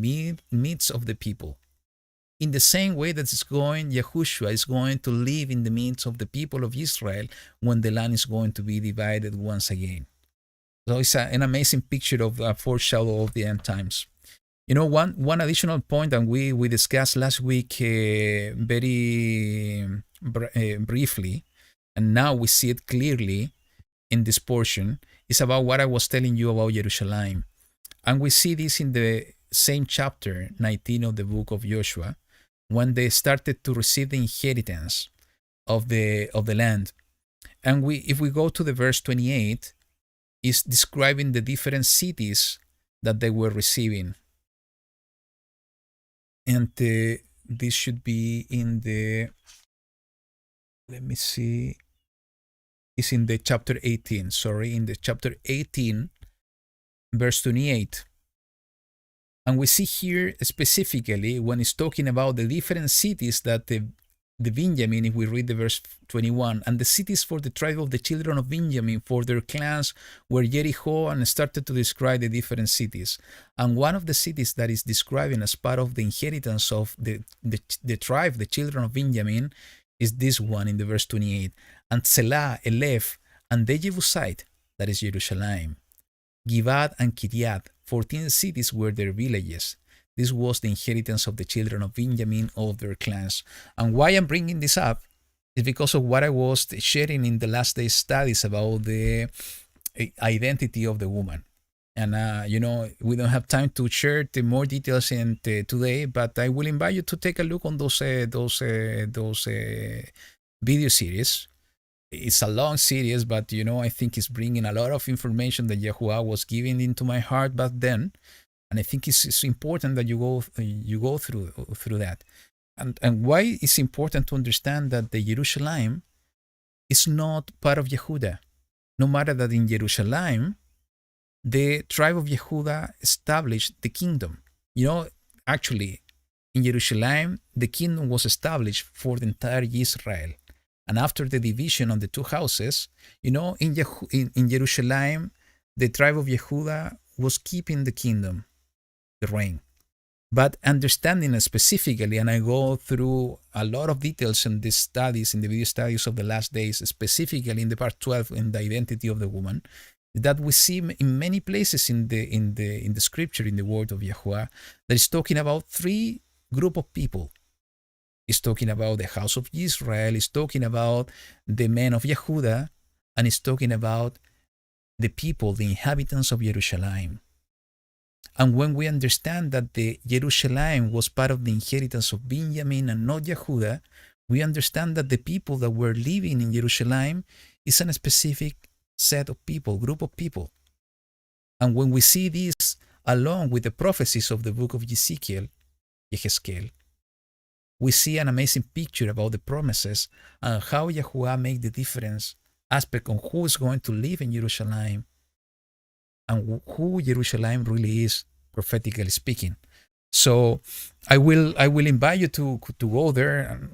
midst of the people. In the same way that Yahushua is going to live in the midst of the people of Israel when the land is going to be divided once again. So it's an amazing picture of a foreshadow of the end times. One additional point that we discussed last week very briefly, and now we see it clearly in this portion, is about what I was telling you about Jerusalem. And we see this in the same chapter 19 of the book of Joshua, when they started to receive the inheritance of the land. And if we go to the verse 28, is describing the different cities that they were receiving. And this should be in the, let me see, is in the chapter 18, in the chapter 18, verse 28. And we see here specifically when it's talking about the different cities that the Benjamin, if we read the verse 21, and the cities for the tribe of the children of Benjamin for their clans were Jericho, and started to describe the different cities. And one of the cities that is describing as part of the inheritance of the tribe, the children of Benjamin, is this one in the verse 28. And Selah, Eleph, and the Jebusite, that is Jerusalem. Gibad and Kiriath, 14 cities were their villages. This was the inheritance of the children of Benjamin of their clans. And why I'm bringing this up is because of what I was sharing in the last day's studies about the identity of the woman. And, we don't have time to share the more details today, but I will invite you to take a look on those video series. It's a long series, but, I think it's bringing a lot of information that Yahuwah was giving into my heart back then. And I think it's important that you go through that. And why it's important to understand that the Jerusalem is not part of Yehuda. No matter that in Jerusalem, the tribe of Yehuda established the kingdom. Actually, in Jerusalem, the kingdom was established for the entire Israel. And after the division on the two houses, in Jerusalem, the tribe of Yehuda was keeping the kingdom, the reign. But understanding specifically, and I go through a lot of details in these studies, in the video studies of the last days, specifically in the part 12 in the identity of the woman, that we see in many places in the scripture, in the word of Yahuwah, that is talking about three group of people. It's talking about the house of Israel, it's talking about the men of Yehuda, and it's talking about the people, the inhabitants of Jerusalem. And when we understand that the Jerusalem was part of the inheritance of Benjamin and not Yehuda, we understand that the people that were living in Jerusalem is a specific set of people, group of people. And when we see this along with the prophecies of the book of Yehezkel, we see an amazing picture about the promises and how Yahuwah made the difference aspect on who is going to live in Jerusalem and who Jerusalem really is, prophetically speaking. So I will invite you to go there. And,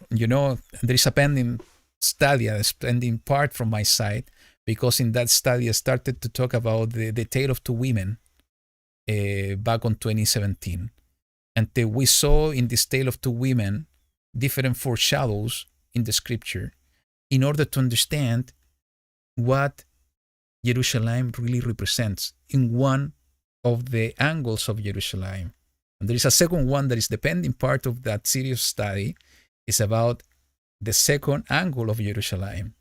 there is a pending study, a pending part from my side, because in that study I started to talk about the tale of two women back on 2017. And we saw in this tale of two women different foreshadows in the scripture in order to understand what Jerusalem really represents in one of the angles of Jerusalem. And there is a second one that is the pending part of that serious study. It's about the second angle of Jerusalem,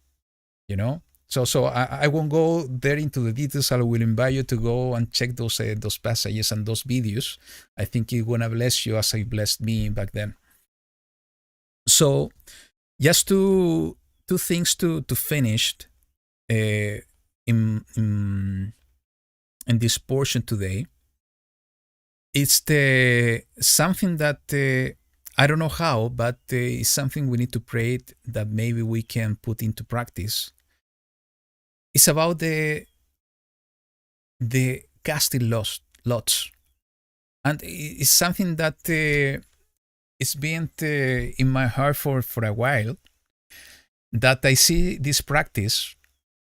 So I won't go there into the details. I will invite you to go and check those passages and those videos. I think it's going to bless you as it blessed me back then. So just two things to finish in this portion today. It's something that I don't know how, but it's something we need to pray that maybe we can put into practice. It's about the casting lots. And it's something that it's been in my heart for a while, that I see this practice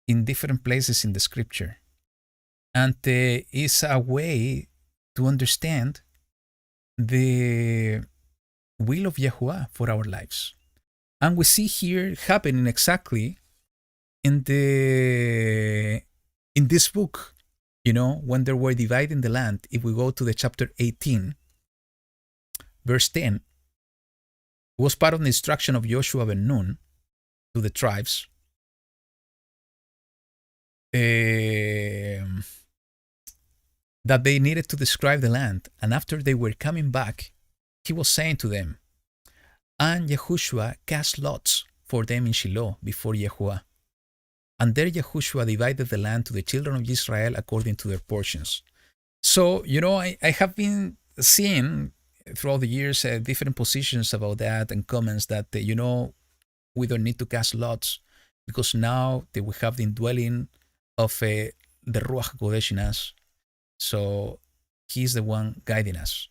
in different places in the scripture. And it's a way to understand the will of Yahuwah for our lives. And we see here happening exactly in this book, when they were dividing the land. If we go to the chapter 18, verse 10, it was part of the instruction of Joshua ben Nun to the tribes. That they needed to describe the land. And after they were coming back, he was saying to them, and Yahushua cast lots for them in Shiloh before Yahuwah. And there Yahushua divided the land to the children of Israel according to their portions. So, I have been seeing throughout the years different positions about that and comments that, we don't need to cast lots because now that we have the indwelling of the Ruach Kodesh in us. So he's the one guiding us.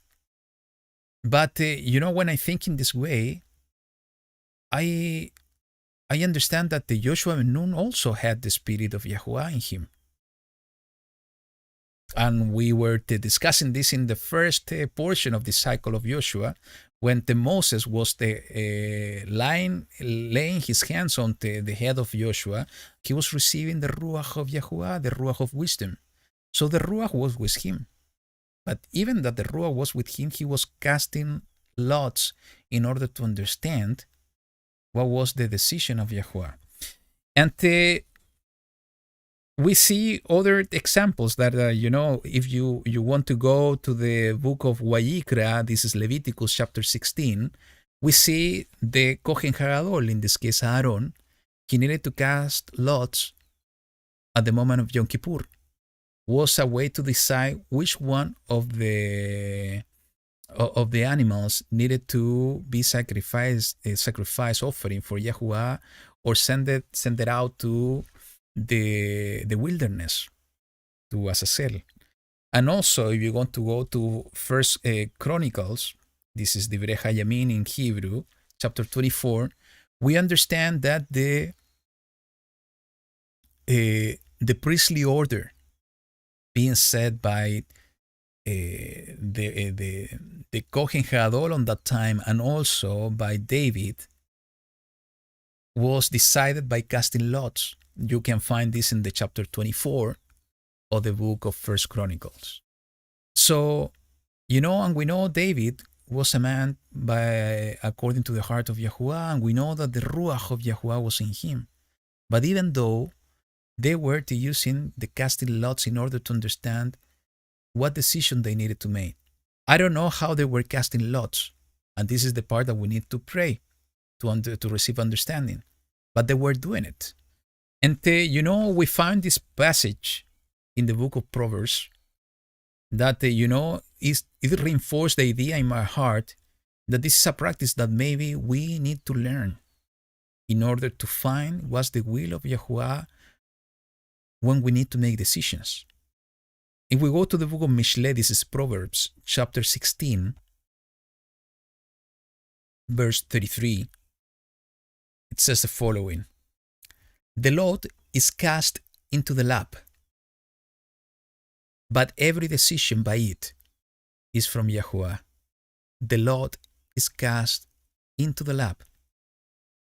But, when I think in this way, I understand that the Joshua ben Nun also had the spirit of Yahuwah in him. And we were discussing this in the first portion of the cycle of Joshua, when the Moses was laying his hands on the head of Joshua. He was receiving the Ruach of Yahuwah, the Ruach of wisdom. So the Ruach was with him. But even that the Ruach was with him, he was casting lots in order to understand what was the decision of Yahuwah. And we see other examples that, if you want to go to the book of Vaiyikra, this is Leviticus chapter 16, we see the Kohen Hagadol, in this case Aaron, he needed to cast lots at the moment of Yom Kippur. Was a way to decide which one of the animals needed to be sacrificed, a sacrifice offering for Yahuwah, or send it out to the wilderness, to Azazel. And also, if you want to go to First Chronicles, this is Divrei Hayamin in Hebrew, chapter 24, we understand that the priestly order being set by the Kohen Gadol on that time, and also by David, was decided by casting lots. You can find this in the chapter 24 of the book of First Chronicles. So, and we know David was a man according to the heart of Yahuwah, and we know that the Ruach of Yahuwah was in him. But even though they were using the casting lots in order to understand what decision they needed to make. I don't know how they were casting lots, and this is the part that we need to pray to receive understanding. But they were doing it. And we find this passage in the book of Proverbs that, it reinforced the idea in my heart that this is a practice that maybe we need to learn in order to find what's the will of Yahuwah when we need to make decisions. If we go to the book of Mishle, this is Proverbs chapter 16, verse 33, it says the following: "The lot is cast into the lap, but every decision by it is from Yahuwah." The lot is cast into the lap,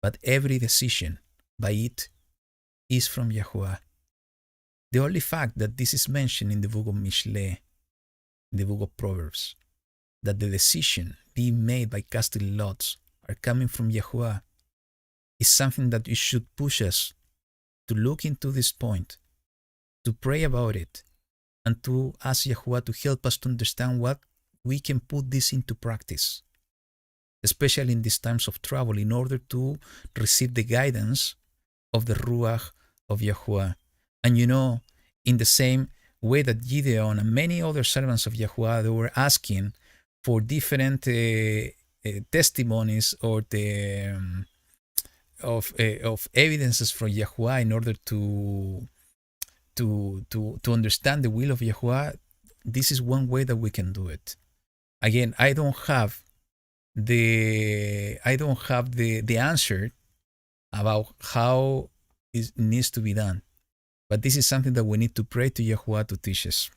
but every decision by it is from Yahuwah. The only fact that this is mentioned in the book of Mishle, in the book of Proverbs, that the decision being made by casting lots are coming from Yahuwah, is something that it should push us to look into this point, to pray about it, and to ask Yahuwah to help us to understand what we can put this into practice, especially in these times of trouble, in order to receive the guidance of the Ruach of Yahuwah. And in the same way that Gideon and many other servants of Yahuwah, they were asking for different testimonies or of evidences from Yahuwah in order to understand the will of Yahuwah. This is one way that we can do it. Again, I don't have the answer about how it needs to be done. But this is something that we need to pray to Yahuwah to teach us.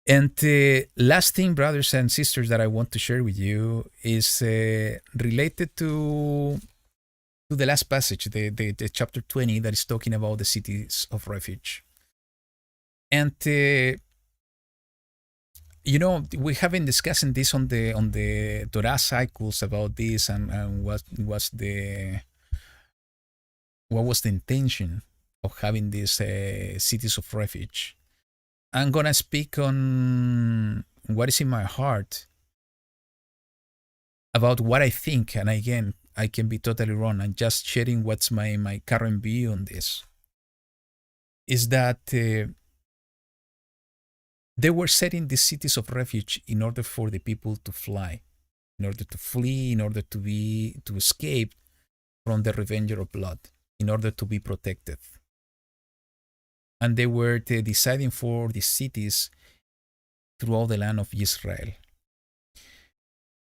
And the last thing, brothers and sisters, that I want to share with you is related to the last passage, the chapter 20, that is talking about the cities of refuge. And we have been discussing this on the Torah cycles about this, and what was the intention of having these cities of refuge. I'm gonna speak on what is in my heart about what I think, and again, I can be totally wrong. I'm just sharing what's my current view on this. Is that they were setting these cities of refuge in order for the people to fly, in order to flee, in order to escape from the revenger of blood, in order to be protected. And they were deciding for the cities throughout the land of Israel.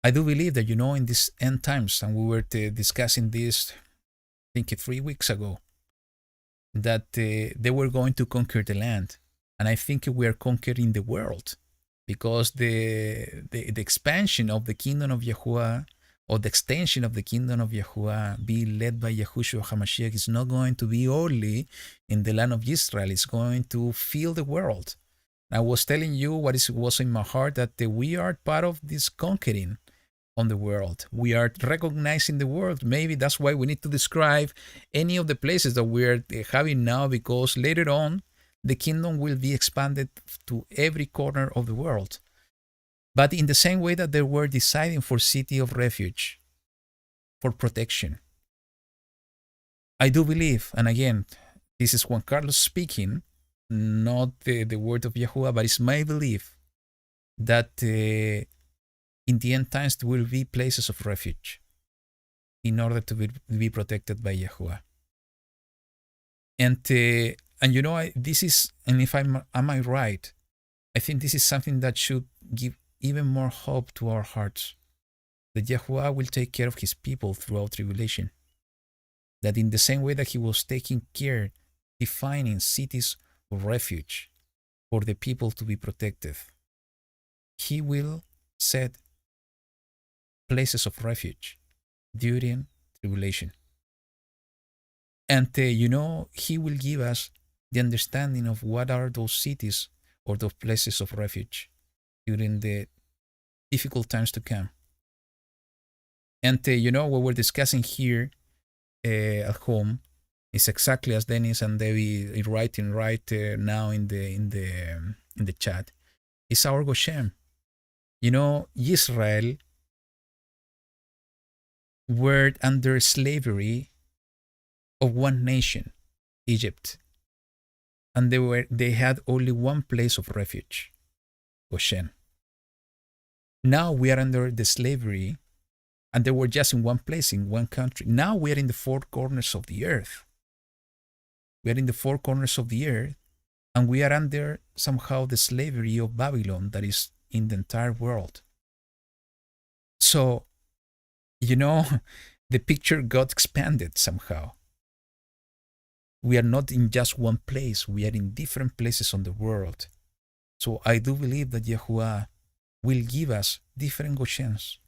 I do believe that, in these end times, and we were discussing this, I think 3 weeks ago, that they were going to conquer the land. And I think we are conquering the world, because the expansion of the kingdom of Yahuwah, or the extension of the kingdom of Yahuwah, be led by Yahushua HaMashiach, is not going to be only in the land of Israel. It's going to fill the world. I was telling you what was in my heart, that we are part of this conquering on the world. We are recognizing the world. Maybe that's why we need to describe any of the places that we're having now, because later on, the kingdom will be expanded to every corner of the world. But in the same way that they were deciding for city of refuge, for protection, I do believe, and again, this is Juan Carlos speaking, not the word of Yahuwah, but it's my belief that in the end times there will be places of refuge in order to be protected by Yahuwah. And this is, and if am I right, I think this is something that should give even more hope to our hearts, that Yahuwah will take care of his people throughout tribulation. That in the same way that he was taking care, defining cities of refuge for the people to be protected, he will set places of refuge during tribulation. And he will give us the understanding of what are those cities or those places of refuge during the difficult times to come. And what we're discussing here at home is exactly as Dennis and Debbie writing right now in the chat. It's our Goshen. Israel were under slavery of one nation, Egypt, and they had only one place of refuge, Goshen. Now we are under the slavery, and they were just in one place, in one country. Now we are in the four corners of the earth. We are in the four corners of the earth, and we are under somehow the slavery of Babylon that is in the entire world. So, the picture got expanded somehow. We are not in just one place. We are in different places on the world. So I do believe that Yahuwah will give us different Goshens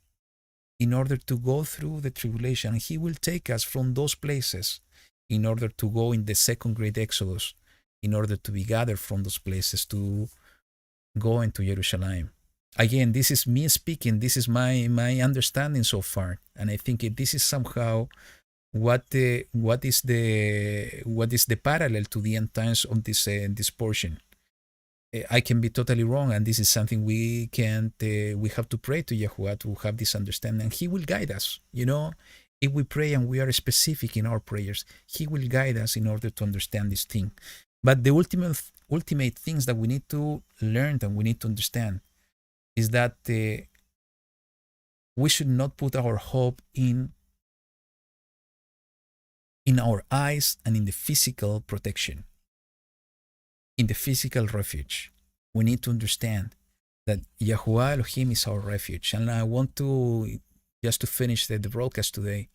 in order to go through the tribulation. He will take us from those places in order to go in the second great Exodus, in order to be gathered from those places to go into Jerusalem. Again, this is me speaking. This is my understanding so far, and I think this is somehow what is the parallel to the end times of this portion. I can be totally wrong, and this is something we have to pray to Yahuwah to have this understanding, and He will guide us. If we pray and we are specific in our prayers, He will guide us in order to understand this thing. But the ultimate things that we need to learn and we need to understand is that we should not put our hope in our eyes and in the physical protection, in the physical refuge. We need to understand that Yahuwah Elohim is our refuge. And I want to, just to finish the broadcast today,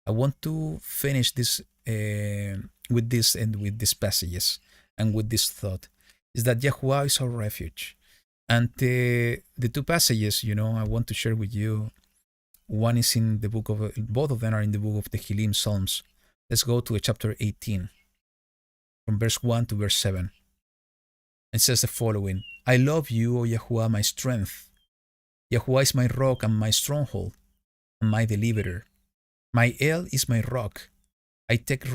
I want to finish this with this and with these passages and with this thought, is that Yahuwah is our refuge. And the two passages, I want to share with you, one is in the book of, both of them are in the book of the Tehillim, Psalms. Let's go to chapter 18, from verse 1 to verse 7. It says the following: I love you, O Yahuwah, my strength. Yahuwah is my rock and my stronghold, and my deliverer. My El is my rock. I take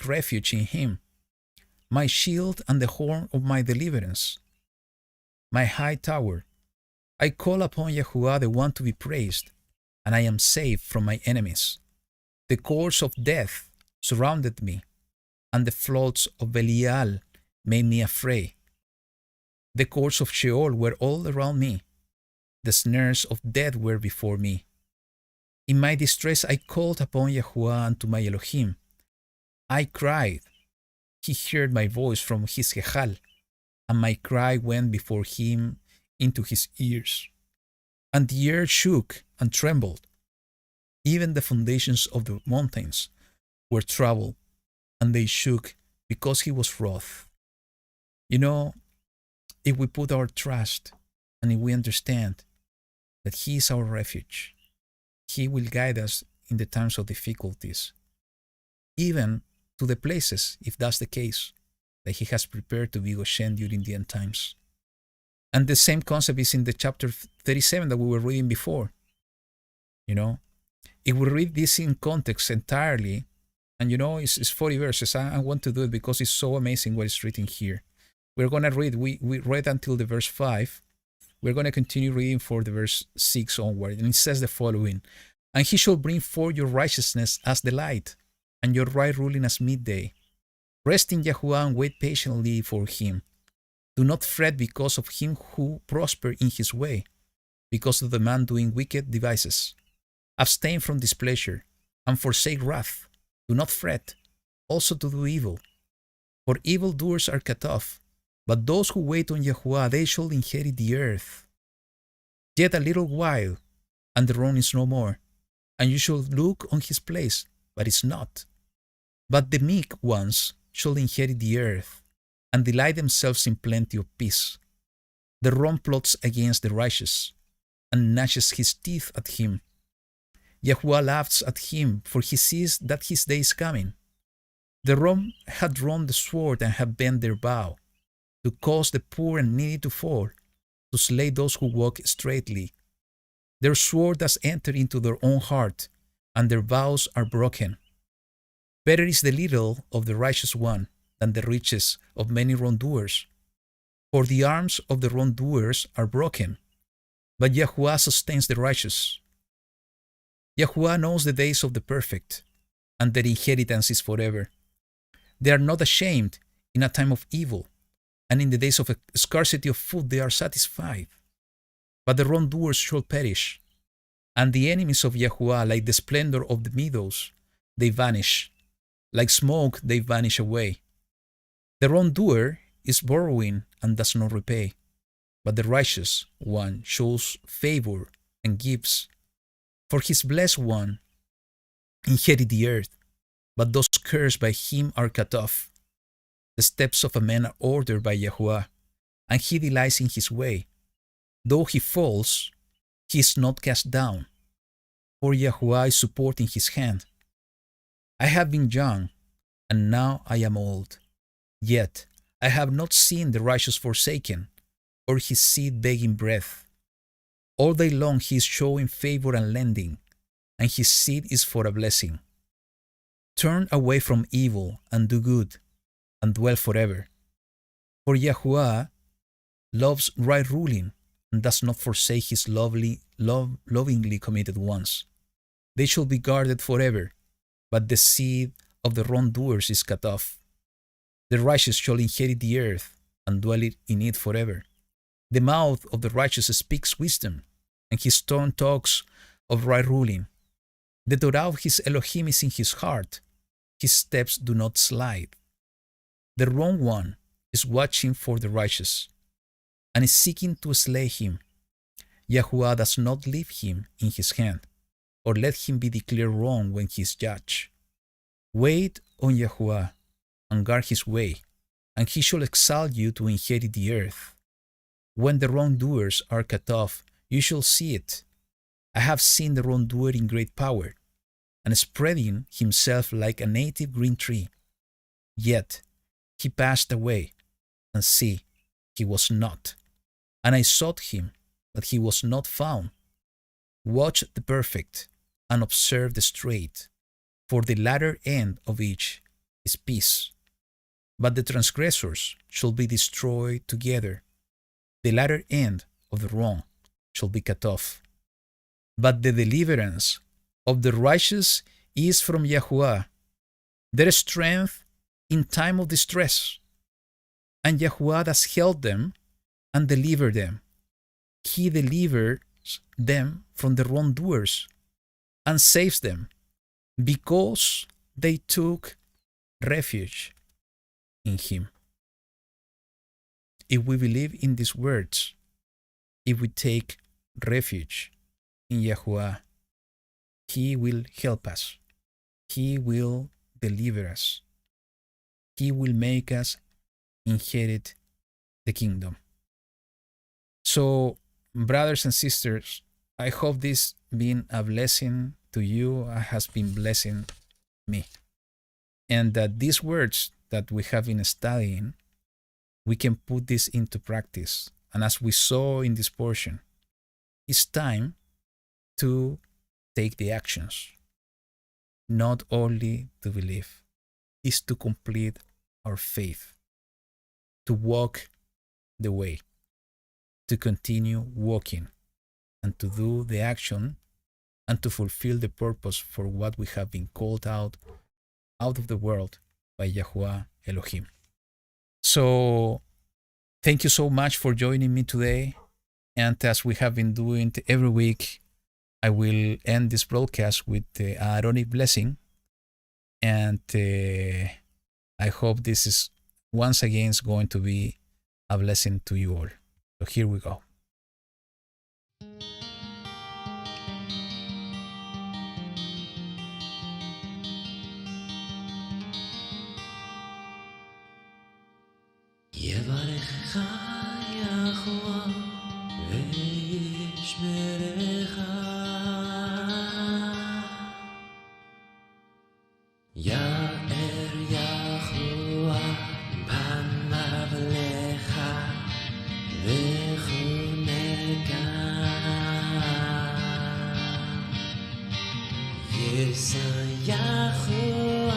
refuge in Him, my shield and the horn of my deliverance, my high tower. I call upon Yahuwah, the one to be praised, and I am safe from my enemies. The cords of death surrounded me, and the floods of Belial made me afraid. The cords of Sheol were all around me. The snares of death were before me. In my distress I called upon Yahuwah and to my Elohim. I cried. He heard my voice from His Gehal, and my cry went before Him into His ears. And the earth shook, and trembled. Even the foundations of the mountains were troubled, and they shook because he was wroth. You know, if we put our trust and if we understand that he is our refuge, he will guide us in the times of difficulties, even to the places, if that's the case, that he has prepared to be Goshen during the end times. And the same concept is in the chapter 37 that we were reading before. You know, if we read this in context entirely, and it's 40 verses, I want to do it because it's so amazing what is written here. We're going to read, we read until the verse 5. We're going to continue reading for the verse 6 onward. And it says the following: And he shall bring forth your righteousness as the light, and your right ruling as midday. Rest in Yahuwah and wait patiently for him. Do not fret because of him who prosper in his way, because of the man doing wicked devices. Abstain from displeasure, and forsake wrath. Do not fret, also to do evil. For evildoers are cut off, but those who wait on Yahuwah, they shall inherit the earth. Yet a little while, and the wrong is no more, and you shall look on his place, but is not. But the meek ones shall inherit the earth, and delight themselves in plenty of peace. The wrong plots against the righteous, and gnashes his teeth at him. Yahuwah laughs at him, for he sees that his day is coming. The wrong had drawn the sword and had bent their bow, to cause the poor and needy to fall, to slay those who walk straightly. Their sword has entered into their own heart, and their vows are broken. Better is the little of the righteous one than the riches of many wrongdoers. For the arms of the wrongdoers are broken, but Yahuwah sustains the righteous. Yahuwah knows the days of the perfect, and their inheritance is forever. They are not ashamed in a time of evil, and in the days of a scarcity of food they are satisfied. But the wrongdoers shall perish, and the enemies of Yahuwah, like the splendor of the meadows, they vanish. Like smoke they vanish away. The wrongdoer is borrowing and does not repay, but the righteous one shows favor and gives. For his blessed one inherit the earth, but those cursed by him are cut off. The steps of a man are ordered by Yahuwah, and he delights in his way. Though he falls, he is not cast down, for Yahuwah is supporting his hand. I have been young, and now I am old. Yet I have not seen the righteous forsaken, or his seed begging bread. All day long he is showing favor and lending, and his seed is for a blessing. Turn away from evil and do good, and dwell forever. For Yahuwah loves right ruling, and does not forsake his lovingly committed ones. They shall be guarded forever, but the seed of the wrongdoers is cut off. The righteous shall inherit the earth, and dwell in it forever. The mouth of the righteous speaks wisdom, and his tongue talks of right ruling. The Torah of his Elohim is in his heart. His steps do not slide. The wrong one is watching for the righteous, and is seeking to slay him. Yahuwah does not leave him in his hand, or let him be declared wrong when he is judged. Wait on Yahuwah, and guard his way, and he shall exalt you to inherit the earth. When the wrongdoers are cut off, you shall see it. I have seen the wrongdoer in great power, and spreading himself like a native green tree. Yet he passed away, and see, he was not. And I sought him, but he was not found. Watch the perfect, and observe the straight, for the latter end of each is peace. But the transgressors shall be destroyed together. The latter end of the wrong shall be cut off. But the deliverance of the righteous is from Yahuwah, their strength in time of distress. And Yahuwah has held them and delivered them. He delivers them from the wrongdoers and saves them, because they took refuge in him. If we believe in these words, if we take refuge in Yahuwah, He will help us. He will deliver us. He will make us inherit the kingdom. So, brothers and sisters, I hope this been a blessing to you, has been blessing me. And that these words that we have been studying, we can put this into practice. And as we saw in this portion, it's time to take the actions. Not only to believe, is to complete our faith, to walk the way, to continue walking, and to do the action and to fulfill the purpose for what we have been called out of the world by Yahuwah Elohim. So thank you so much for joining me today. And as we have been doing every week, I will end this broadcast with the Aaronic blessing. And I hope this is once again going to be a blessing to you all. So here we go. יברכך יחוה וישמרך יאר יחוה פניו לך וחונקה יישא יחוה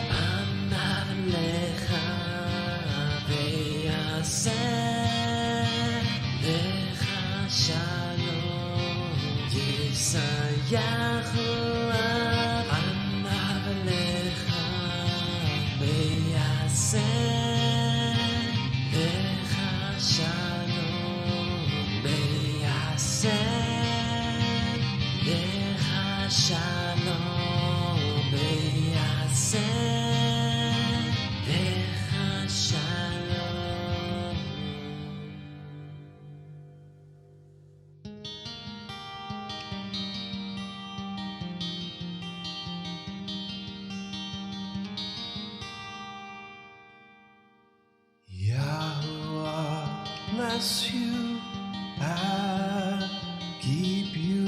פניו לך לך שלום ישעיהו פניו לך ויעשה לך שלום ויעשה לך שלום ויעשה לך שלום Yahuwah bless you and keep you.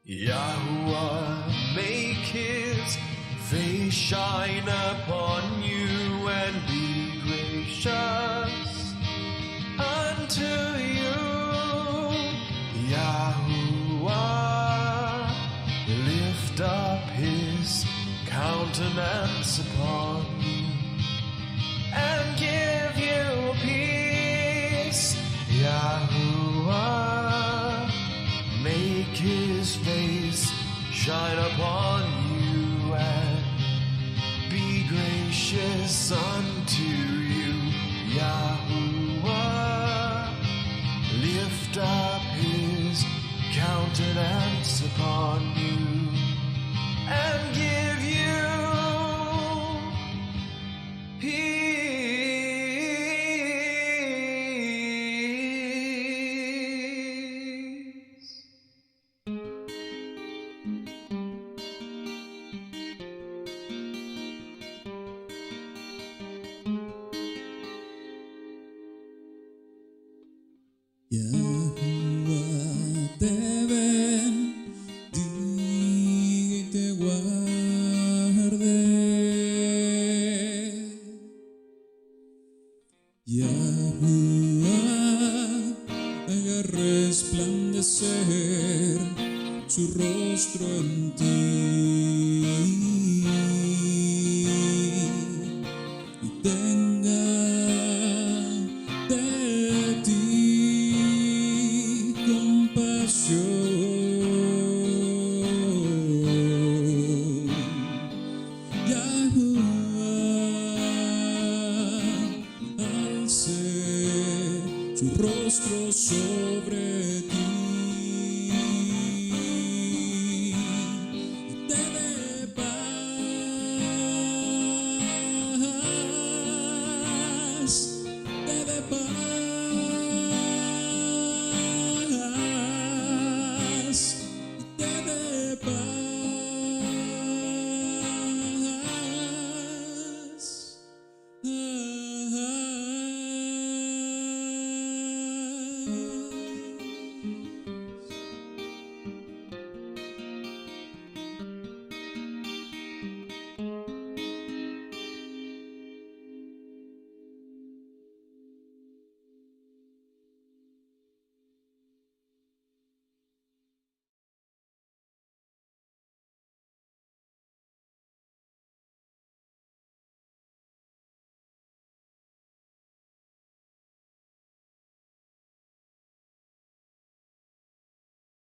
Yahuwah make his face shine upon you and be gracious unto you. Yahuwah lift up his countenance upon you and give you peace. Yahuwah make his face shine upon you and be gracious unto you. Yahuwah lift up his countenance upon you and give you peace. Yahuwah te bendiga y te guarde. Yahuwah haga resplandecer su rostro en ti y tenga de ti compasión.